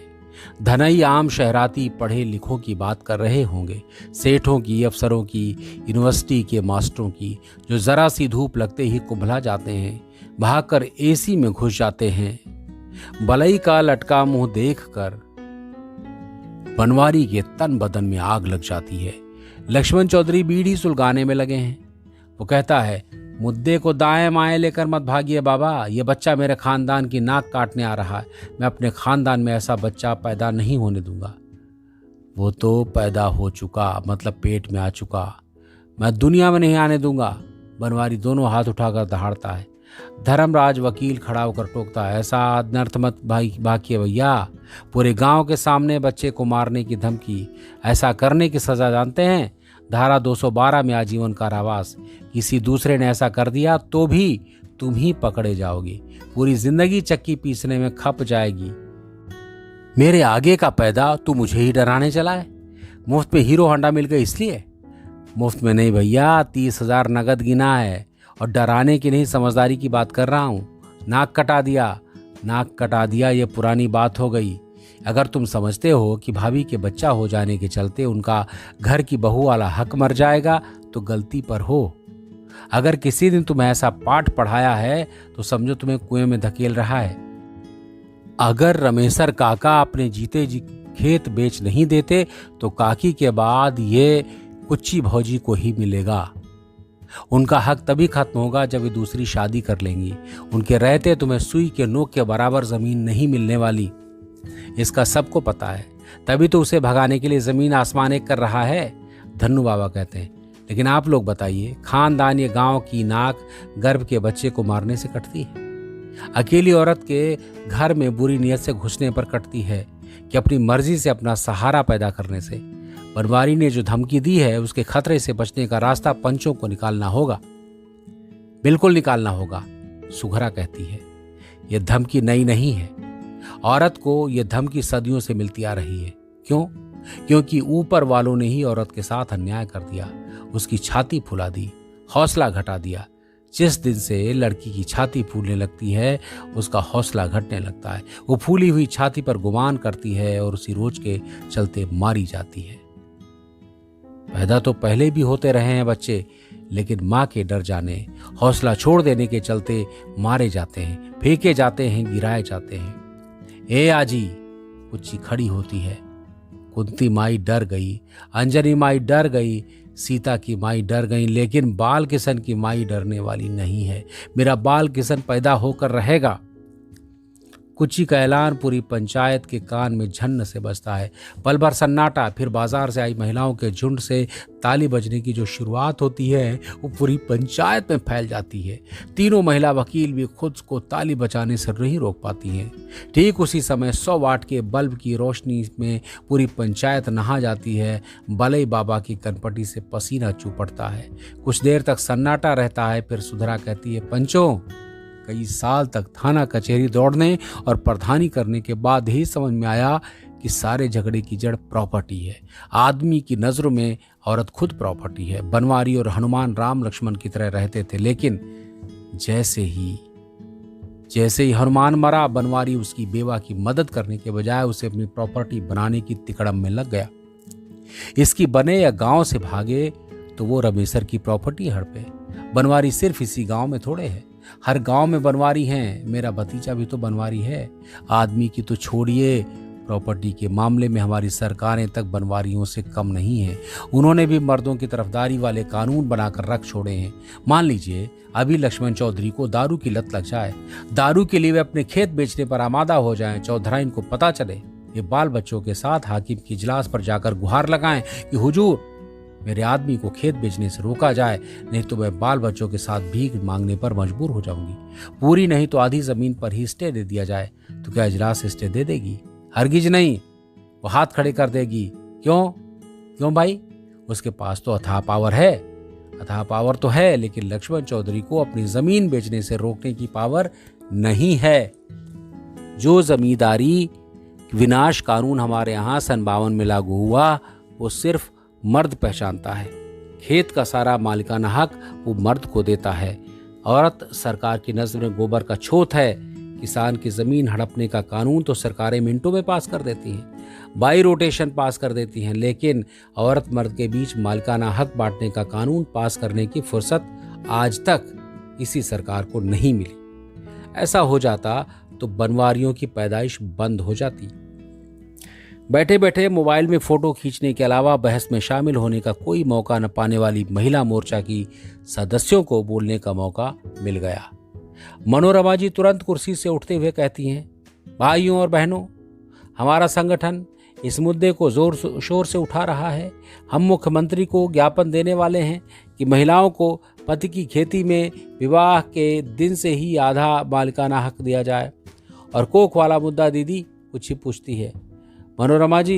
धनई आम शहराती पढ़े लिखों की बात कर रहे होंगे, सेठों की, अफसरों की, यूनिवर्सिटी के मास्टरों की, जो जरा सी धूप लगते ही कुंभला जाते हैं, भागकर एसी में घुस जाते हैं। बलई का लटका मुंह देखकर बनवारी के तन बदन में आग लग जाती है। लक्ष्मण चौधरी बीड़ी सुलगाने में लगे हैं। वो कहता है, मुद्दे को दाएं माएं लेकर मत भागिए बाबा, ये बच्चा मेरे खानदान की नाक काटने आ रहा है। मैं अपने खानदान में ऐसा बच्चा पैदा नहीं होने दूंगा। वो तो पैदा हो चुका, मतलब पेट में आ चुका। मैं दुनिया में नहीं आने दूंगा। बनवारी दोनों हाथ उठाकर दहाड़ता है। धर्मराज वकील खड़ा होकर टोकता है, ऐसा अनर्थ मत भागिए भैया। पूरे गांव के सामने बच्चे को मारने की धमकी, ऐसा करने की सजा जानते हैं? धारा 212 में आजीवन कारावास। किसी दूसरे ने ऐसा कर दिया तो भी तुम ही पकड़े जाओगे। पूरी जिंदगी चक्की पीसने में खप जाएगी। मेरे आगे का पैदा तू मुझे ही डराने चला है। मुफ्त में हीरो होंडा मिल गई इसलिए? मुफ्त में नहीं भैया, 30,000 नगद गिना है, और डराने की नहीं, समझदारी की बात कर रहा हूं। नाक कटा दिया ये पुरानी बात हो गई। अगर तुम समझते हो कि भाभी के बच्चा हो जाने के चलते उनका घर की बहू वाला हक मर जाएगा तो गलती पर हो। अगर किसी दिन तुम्हें ऐसा पाठ पढ़ाया है तो समझो तुम्हें कुएं में धकेल रहा है। अगर रमेशर काका अपने जीते जी खेत बेच नहीं देते तो काकी के बाद ये कुच्ची भौजी को ही मिलेगा। उनका हक तभी खत्म होगा जब वे दूसरी शादी कर लेंगी। उनके रहते तुम्हें सुई के नोक के बराबर जमीन नहीं मिलने वाली। इसका सबको पता है। तभी तो उसे भगाने के लिए जमीन आसमान एक कर रहा है। धन्नू बाबा कहते हैं, लेकिन आप लोग बताइए, खानदान या गांव की नाक गर्भ के बच्चे को मारने से कटती है? अकेली औरत के घर में बुरी नीयत से घुसने पर कटती है कि अपनी मर्जी से अपना सहारा पैदा करने से? बनवारी ने जो धमकी दी है, उसके खतरे से बचने का रास्ता पंचों को निकालना होगा, बिल्कुल निकालना होगा। सुघरा कहती है, यह धमकी नई नहीं है। औरत को यह धमकी सदियों से मिलती आ रही है। क्यों? क्योंकि ऊपर वालों ने ही औरत के साथ अन्याय कर दिया, उसकी छाती फुला दी, हौसला घटा दिया। जिस दिन से लड़की की छाती फूलने लगती है, उसका हौसला घटने लगता है। वो फूली हुई छाती पर गुमान करती है और उसी रोज के चलते मारी जाती है। पैदा तो पहले भी होते रहे हैं बच्चे, लेकिन माँ के डर जाने, हौसला छोड़ देने के चलते मारे जाते हैं, फेंके जाते हैं, गिराए जाते हैं। ए आजी, कुच्ची खड़ी होती है। कुंती माई डर गई, अंजनी माई डर गई, सीता की माई डर गई, लेकिन बाल किशन की माई डरने वाली नहीं है। मेरा बाल किशन पैदा होकर रहेगा। कुची का ऐलान पूरी पंचायत के कान में झन्न से बजता है। पल भर सन्नाटा, फिर बाजार से आई महिलाओं के झुंड से ताली बजने की जो शुरुआत होती है, वो पूरी पंचायत में फैल जाती है। तीनों महिला वकील भी खुद को ताली बजाने से नहीं रोक पाती हैं। ठीक उसी समय 100 वाट के बल्ब की रोशनी में पूरी पंचायत नहा जाती है। बलई बाबा की कनपटी से पसीना चू पड़ता है। कुछ देर तक सन्नाटा रहता है, फिर सुधरा कहती है, पंचों, कई साल तक थाना कचहरी दौड़ने और प्रधानी करने के बाद ही समझ में आया कि सारे झगड़े की जड़ प्रॉपर्टी है। आदमी की नजरों में औरत खुद प्रॉपर्टी है। बनवारी और हनुमान राम लक्ष्मण की तरह रहते थे, लेकिन जैसे ही हनुमान मरा, बनवारी उसकी बेवा की मदद करने के बजाय उसे अपनी प्रॉपर्टी बनाने की तिकड़म में लग गया। इसकी बने या गांव से भागे तो वो रमेसर की प्रॉपर्टी हड़पे। बनवारी सिर्फ इसी गांव में थोड़े है, हर गांव में बनवारी हैं। मेरा भतीजा भी तो बनवारी है। आदमी की तो छोड़िए, प्रॉपर्टी के मामले में हमारी सरकारें तक बनवारियों से कम नहीं हैं। उन्होंने भी मर्दों की तरफदारी वाले कानून बनाकर रख छोड़े हैं। मान लीजिए अभी लक्ष्मण चौधरी को दारू की लत लग जाए, दारू के लिए वे अपने खेत बेचने पर आमादा हो जाएं, चौधराइन को पता चले, ये बाल बच्चों के साथ हाकिम की इजलास पर जाकर गुहार लगाएं कि हुजूर, मेरे आदमी को खेत बेचने से रोका जाए, नहीं तो मैं बाल बच्चों के साथ भीख मांगने पर मजबूर हो जाऊंगी। पूरी नहीं तो आधी जमीन पर ही स्टे दे दिया जाए। तो क्या इजलास स्टे दे देगी? हरगिज नहीं, वो हाथ खड़े कर देगी। क्यों भाई? उसके पास तो अथाह पावर है। अथाह पावर तो है, लेकिन लक्ष्मण चौधरी को अपनी जमीन बेचने से रोकने की पावर नहीं है। जो जमींदारी विनाश कानून हमारे यहाँ सन 52 में लागू हुआ, वो सिर्फ मर्द पहचानता है। खेत का सारा मालिकाना हक वो मर्द को देता है। औरत सरकार की नजर में गोबर का छोत है। किसान की जमीन हड़पने का कानून तो सरकारें मिनटों में पास कर देती हैं, बाई रोटेशन पास कर देती हैं, लेकिन औरत मर्द के बीच मालिकाना हक बांटने का कानून पास करने की फुर्सत आज तक इसी सरकार को नहीं मिली। ऐसा हो जाता तो बनवारियों की पैदाइश बंद हो जाती। बैठे बैठे मोबाइल में फोटो खींचने के अलावा बहस में शामिल होने का कोई मौका न पाने वाली महिला मोर्चा की सदस्यों को बोलने का मौका मिल गया। मनोरमा जी तुरंत कुर्सी से उठते हुए कहती हैं, भाइयों और बहनों, हमारा संगठन इस मुद्दे को जोर शोर से उठा रहा है। हम मुख्यमंत्री को ज्ञापन देने वाले हैं कि महिलाओं को पति की खेती में विवाह के दिन से ही आधा मालिकाना हक दिया जाए। और कोख वाला मुद्दा दीदी कुछ ही पूछती है। मनोरमा जी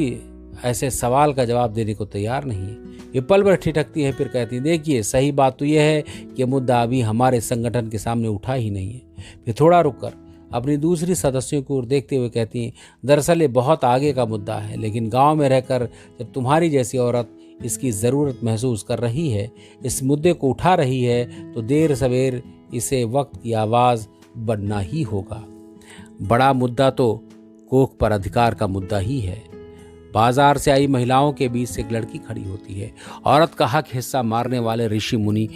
ऐसे सवाल का जवाब देने को तैयार नहीं है। ये पल भर ठिठकती है, फिर कहती है, देखिए सही बात तो यह है कि मुद्दा अभी हमारे संगठन के सामने उठा ही नहीं है। फिर थोड़ा रुककर अपनी दूसरी सदस्यों की ओर देखते हुए कहती हैं, दरअसल ये बहुत आगे का मुद्दा है, लेकिन गांव में रहकर जब तुम्हारी जैसी औरत इसकी ज़रूरत महसूस कर रही है, इस मुद्दे को उठा रही है, तो देर सवेर इसे वक्त की आवाज़ बनना ही होगा। बड़ा मुद्दा तो कोख पर अधिकार का मुद्दा ही है। बाजार से आई महिलाओं के बीच से एक लड़की खड़ी होती है। औरत का हक हिस्सा मारने वाले ऋषि मुनि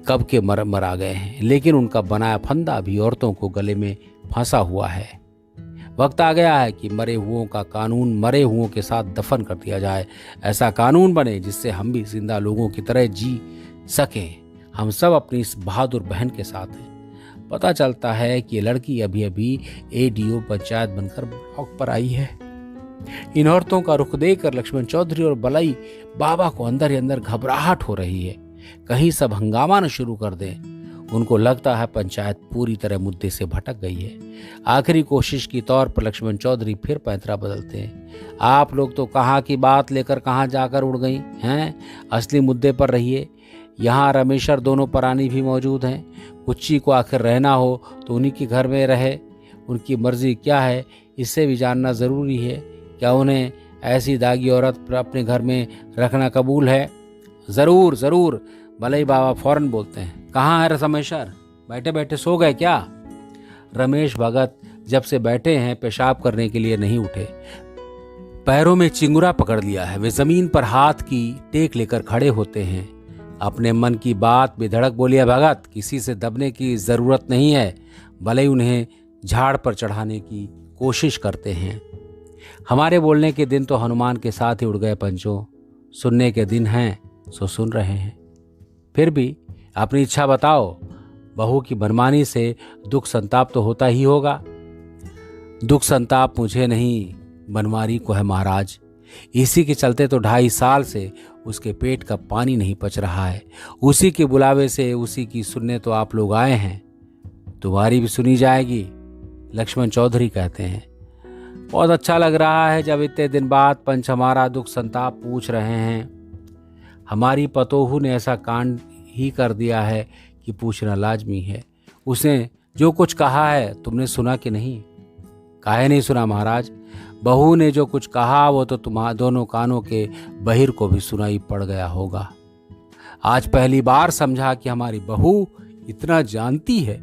कब के मरा गए हैं, लेकिन उनका बनाया फंदा भी औरतों को गले में फंसा हुआ है। वक्त आ गया है कि मरे हुओं का कानून मरे हुओं के साथ दफन कर दिया जाए। ऐसा कानून बने जिससे हम भी जिंदा लोगों की तरह जी सकें। हम सब अपनी इस बहादुर बहन के साथ हैं। पता चलता है कि ये लड़की अभी अभी ADO पंचायत बनकर ब्लॉक पर आई है। इन औरतों का रुख देखकर लक्ष्मण चौधरी और बलई बाबा को अंदर ही अंदर घबराहट हो रही है, कहीं सब हंगामा न शुरू कर दें। उनको लगता है पंचायत पूरी तरह मुद्दे से भटक गई है। आखिरी कोशिश की तौर पर लक्ष्मण चौधरी फिर पैंतरा बदलते हैं। आप लोग तो कहाँ की बात लेकर कहाँ जाकर उड़ गई हैं, असली मुद्दे पर रहिए। यहाँ रमेशर दोनों परानी भी मौजूद हैं। कुच्ची को आखिर रहना हो तो उन्हीं के घर में रहे। उनकी मर्जी क्या है इससे भी जानना ज़रूरी है। क्या उन्हें ऐसी दागी औरत अपने घर में रखना कबूल है? ज़रूर ज़रूर, भले बाबा फौरन बोलते हैं। कहाँ है रमेशर? बैठे बैठे सो गए क्या? रमेश भगत जब से बैठे हैं पेशाब करने के लिए नहीं उठे। पैरों में चिंगुरा पकड़ लिया है। वे जमीन पर हाथ की टेक लेकर खड़े होते हैं। अपने मन की बात बेधड़क बोलिए, भगत किसी से दबने की जरूरत नहीं है। भले ही उन्हें झाड़ पर चढ़ाने की कोशिश करते हैं। हमारे बोलने के दिन तो हनुमान के साथ ही उड़ गए पंचों। सुनने के दिन हैं सो सुन रहे हैं। फिर भी अपनी इच्छा बताओ। बहू की मनमानी से दुख संताप तो होता ही होगा। दुख संताप मुझे नहीं, बनवारी को है महाराज। इसी के चलते तो 2.5 साल से उसके पेट का पानी नहीं पच रहा है। उसी के बुलावे से उसी की सुनने तो आप लोग आए हैं। तुम्हारी भी सुनी जाएगी, लक्ष्मण चौधरी कहते हैं। बहुत अच्छा लग रहा है जब इतने दिन बाद पंच हमारा दुख संताप पूछ रहे हैं। हमारी पतोहू ने ऐसा कांड ही कर दिया है कि पूछना लाजमी है। उसने जो कुछ कहा है तुमने सुना कि नहीं? काहे नहीं सुना महाराज? बहू ने जो कुछ कहा वो तो तुम्हारे दोनों कानों के बहिर को भी सुनाई पड़ गया होगा। आज पहली बार समझा कि हमारी बहू इतना जानती है,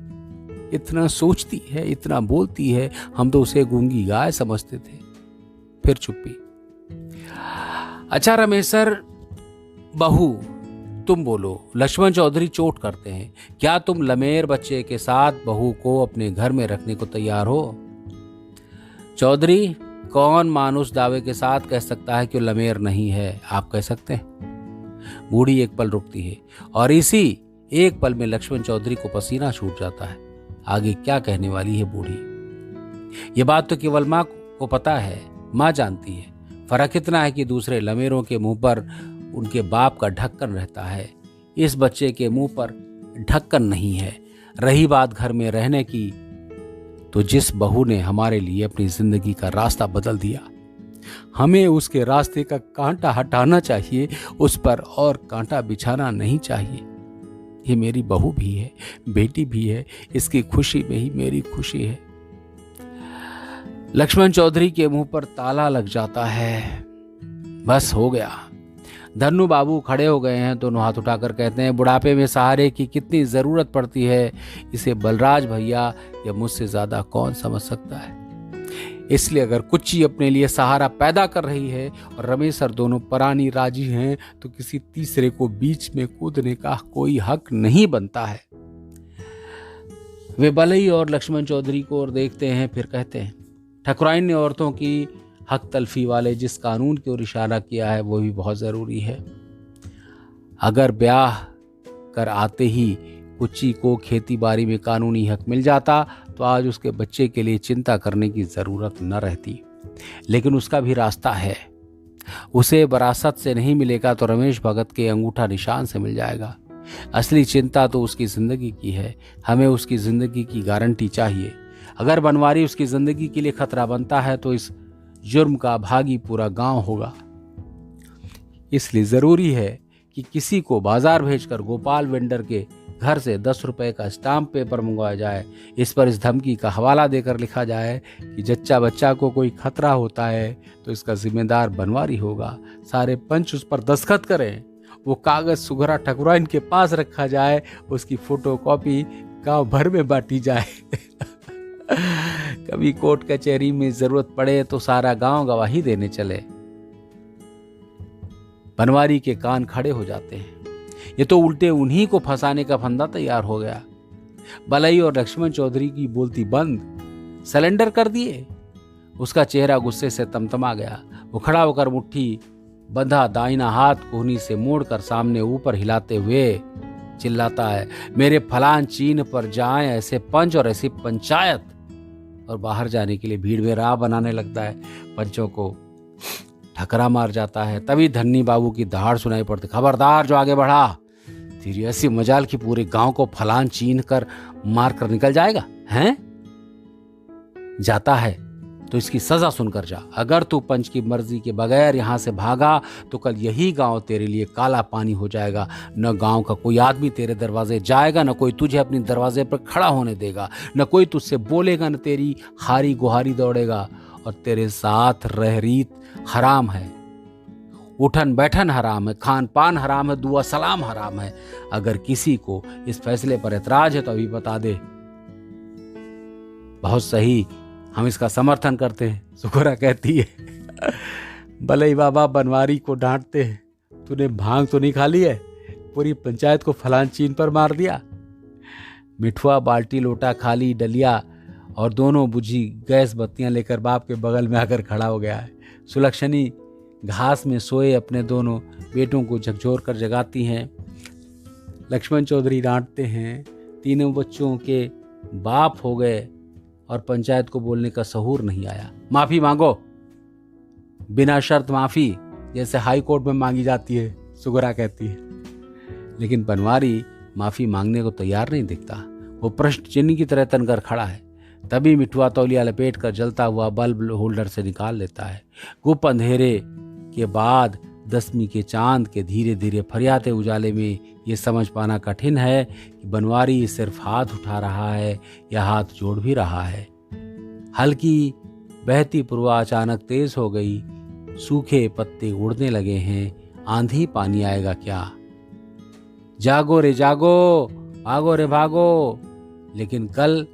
इतना सोचती है, इतना बोलती है। हम तो उसे गूंगी गाय समझते थे। फिर चुप्पी। अच्छा रमेशर, बहू तुम बोलो। लक्ष्मण चौधरी चोट करते हैं। क्या तुम लमेर बच्चे के साथ बहू को अपने घर में रखने को तैयार हो? चौधरी, कौन मानुस दावे के साथ कह सकता है कि लमेर नहीं है? आप कह सकते हैं। बूढ़ी एक पल रुकती है और इसी एक पल में लक्ष्मण चौधरी को पसीना छूट जाता है। आगे क्या कहने वाली है बूढ़ी? ये बात तो केवल माँ को पता है, माँ जानती है। फर्क इतना है कि दूसरे लमेरों के मुंह पर उनके बाप का ढक्कन रहता है। इस बच्चे के मुंह पर ढक्कन नहीं है। रही बात घर में रहने की, तो जिस बहू ने हमारे लिए अपनी जिंदगी का रास्ता बदल दिया, हमें उसके रास्ते का कांटा हटाना चाहिए, उस पर और कांटा बिछाना नहीं चाहिए। ये मेरी बहू भी है, बेटी भी है। इसकी खुशी में ही मेरी खुशी है। लक्ष्मण चौधरी के मुंह पर ताला लग जाता है। बस हो गया। धन्नू बाबू खड़े हो गए हैं। दोनों हाथ उठाकर कहते हैं, बुढ़ापे में सहारे की कितनी ज़रूरत पड़ती है, इसे बलराज भैया या मुझसे ज़्यादा कौन समझ सकता है। इसलिए अगर कुच्ची अपने लिए सहारा पैदा कर रही है और रमेश सर दोनों परानी राजी हैं, तो किसी तीसरे को बीच में कूदने का कोई हक नहीं बनता है। वे बलई और लक्ष्मण चौधरी को और देखते हैं, फिर कहते हैं, ठकुराइन ने औरतों की हक तलफी वाले जिस कानून की ओर इशारा किया है वो भी बहुत ज़रूरी है। अगर ब्याह कर आते ही कुच्ची को खेती बाड़ी में कानूनी हक मिल जाता तो आज उसके बच्चे के लिए चिंता करने की ज़रूरत न रहती। लेकिन उसका भी रास्ता है। उसे विरासत से नहीं मिलेगा तो रमेश भगत के अंगूठा निशान से मिल जाएगा। असली चिंता तो उसकी ज़िंदगी की है। हमें उसकी ज़िंदगी की गारंटी चाहिए। अगर बनवारी उसकी ज़िंदगी के लिए खतरा बनता है तो इस जुर्म का भागी पूरा गांव होगा। इसलिए ज़रूरी है कि किसी को बाजार भेजकर गोपाल वेंडर के घर से 10 रुपए का स्टाम्प पेपर मंगवाया जाए। इस पर इस धमकी का हवाला देकर लिखा जाए कि जच्चा बच्चा को कोई खतरा होता है तो इसका जिम्मेदार बनवारी होगा। सारे पंच उस पर दस्तखत करें। वो कागज़ सुघरा ठकुराइन के पास रखा जाए। उसकी फोटोकॉपी गांव भर में बांटी जाए। कभी कोर्ट कचहरी में जरूरत पड़े तो सारा गांव गवाही देने चले। बनवारी के कान खड़े हो जाते हैं। ये तो उल्टे उन्हीं को फंसाने का फंदा तैयार हो गया। बलई और लक्ष्मण चौधरी की बोलती बंद। सिलेंडर कर दिए। उसका चेहरा गुस्से से तमतमा गया। वो खड़ा होकर मुट्ठी बंधा दाहिना हाथ कोहनी से मोड़कर सामने ऊपर हिलाते हुए चिल्लाता है, मेरे फलान चीन पर जाएं ऐसे पंच और ऐसी पंचायत। और बाहर जाने के लिए भीड़ में राह बनाने लगता है। पंचों को ठकरा मार जाता है। तभी धन्नी बाबू की दहाड़ सुनाई पड़ती, खबरदार जो आगे बढ़ा, तेरी ऐसी मजाल की पूरे गांव को फलान चीन कर मार कर निकल जाएगा। हैं? जाता है तो इसकी सजा सुनकर जा। अगर तू पंच की मर्जी के बगैर यहां से भागा तो कल यही गांव तेरे लिए काला पानी हो जाएगा। न गांव का कोई आदमी तेरे दरवाजे जाएगा, न कोई तुझे अपने दरवाजे पर खड़ा होने देगा, न कोई तुझसे बोलेगा, न तेरी हारी गुहारी दौड़ेगा। और तेरे साथ रहरीत हराम है, उठन बैठन हराम है, खान पान हराम है, दुआ सलाम हराम है। अगर किसी को इस फैसले पर एतराज है तो अभी बता दे। बहुत सही, हम इसका समर्थन करते हैं, सुखोरा कहती है। भले ही बाबा बनवारी को डांटते हैं, तूने भांग तो नहीं खा ली है, पूरी पंचायत को फलान चीन पर मार दिया। मिठुआ बाल्टी लोटा खाली डलिया और दोनों बुझी गैस बत्तियां लेकर बाप के बगल में आकर खड़ा हो गया है। सुलक्षणी घास में सोए अपने दोनों बेटों को झकझोर कर जगाती हैं। लक्ष्मण चौधरी डांटते हैं, तीनों बच्चों के बाप हो गए और पंचायत को बोलने का सहूर नहीं आया। माफी मांगो, बिना शर्त माफी, जैसे हाई कोर्ट में मांगी जाती है, सुगरा कहती है। लेकिन बनवारी माफी मांगने को तैयार नहीं दिखता, वो प्रश्न चिन्ह की तरह तनकर खड़ा है। तभी मिठुआ तौलिया लपेट कर जलता हुआ बल्ब होल्डर से निकाल लेता है। गुप अंधेरे के बाद 10वीं के चांद के धीरे धीरे फरियाते उजाले में ये समझ पाना कठिन है कि बनवारी सिर्फ हाथ उठा रहा है या हाथ जोड़ भी रहा है। हल्की बहती पुरवा अचानक तेज हो गई, सूखे पत्ते उड़ने लगे हैं। आंधी पानी आएगा क्या? जागो रे जागो, भागो रे भागो। लेकिन कल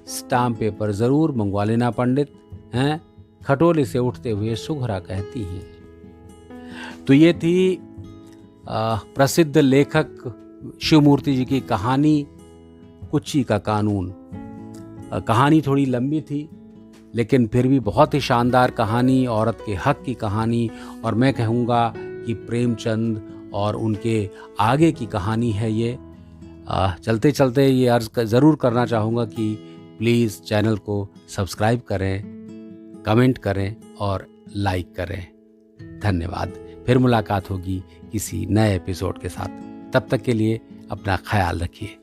स्टाम्प पेपर जरूर मंगवा लेना पंडित, हैं? खटोले से उठते हुए सुघरा कहती हैं। तो ये थी प्रसिद्ध लेखक शिवमूर्ति जी की कहानी कुच्ची का कानून। कहानी थोड़ी लंबी थी लेकिन फिर भी बहुत ही शानदार कहानी, औरत के हक की कहानी। और मैं कहूँगा कि प्रेमचंद और उनके आगे की कहानी है ये। चलते चलते ये अर्ज ज़रूर करना चाहूँगा कि प्लीज़ चैनल को सब्सक्राइब करें, कमेंट करें और लाइक करें। धन्यवाद। फिर मुलाकात होगी किसी नए एपिसोड के साथ। तब तक के लिए अपना ख्याल रखिए।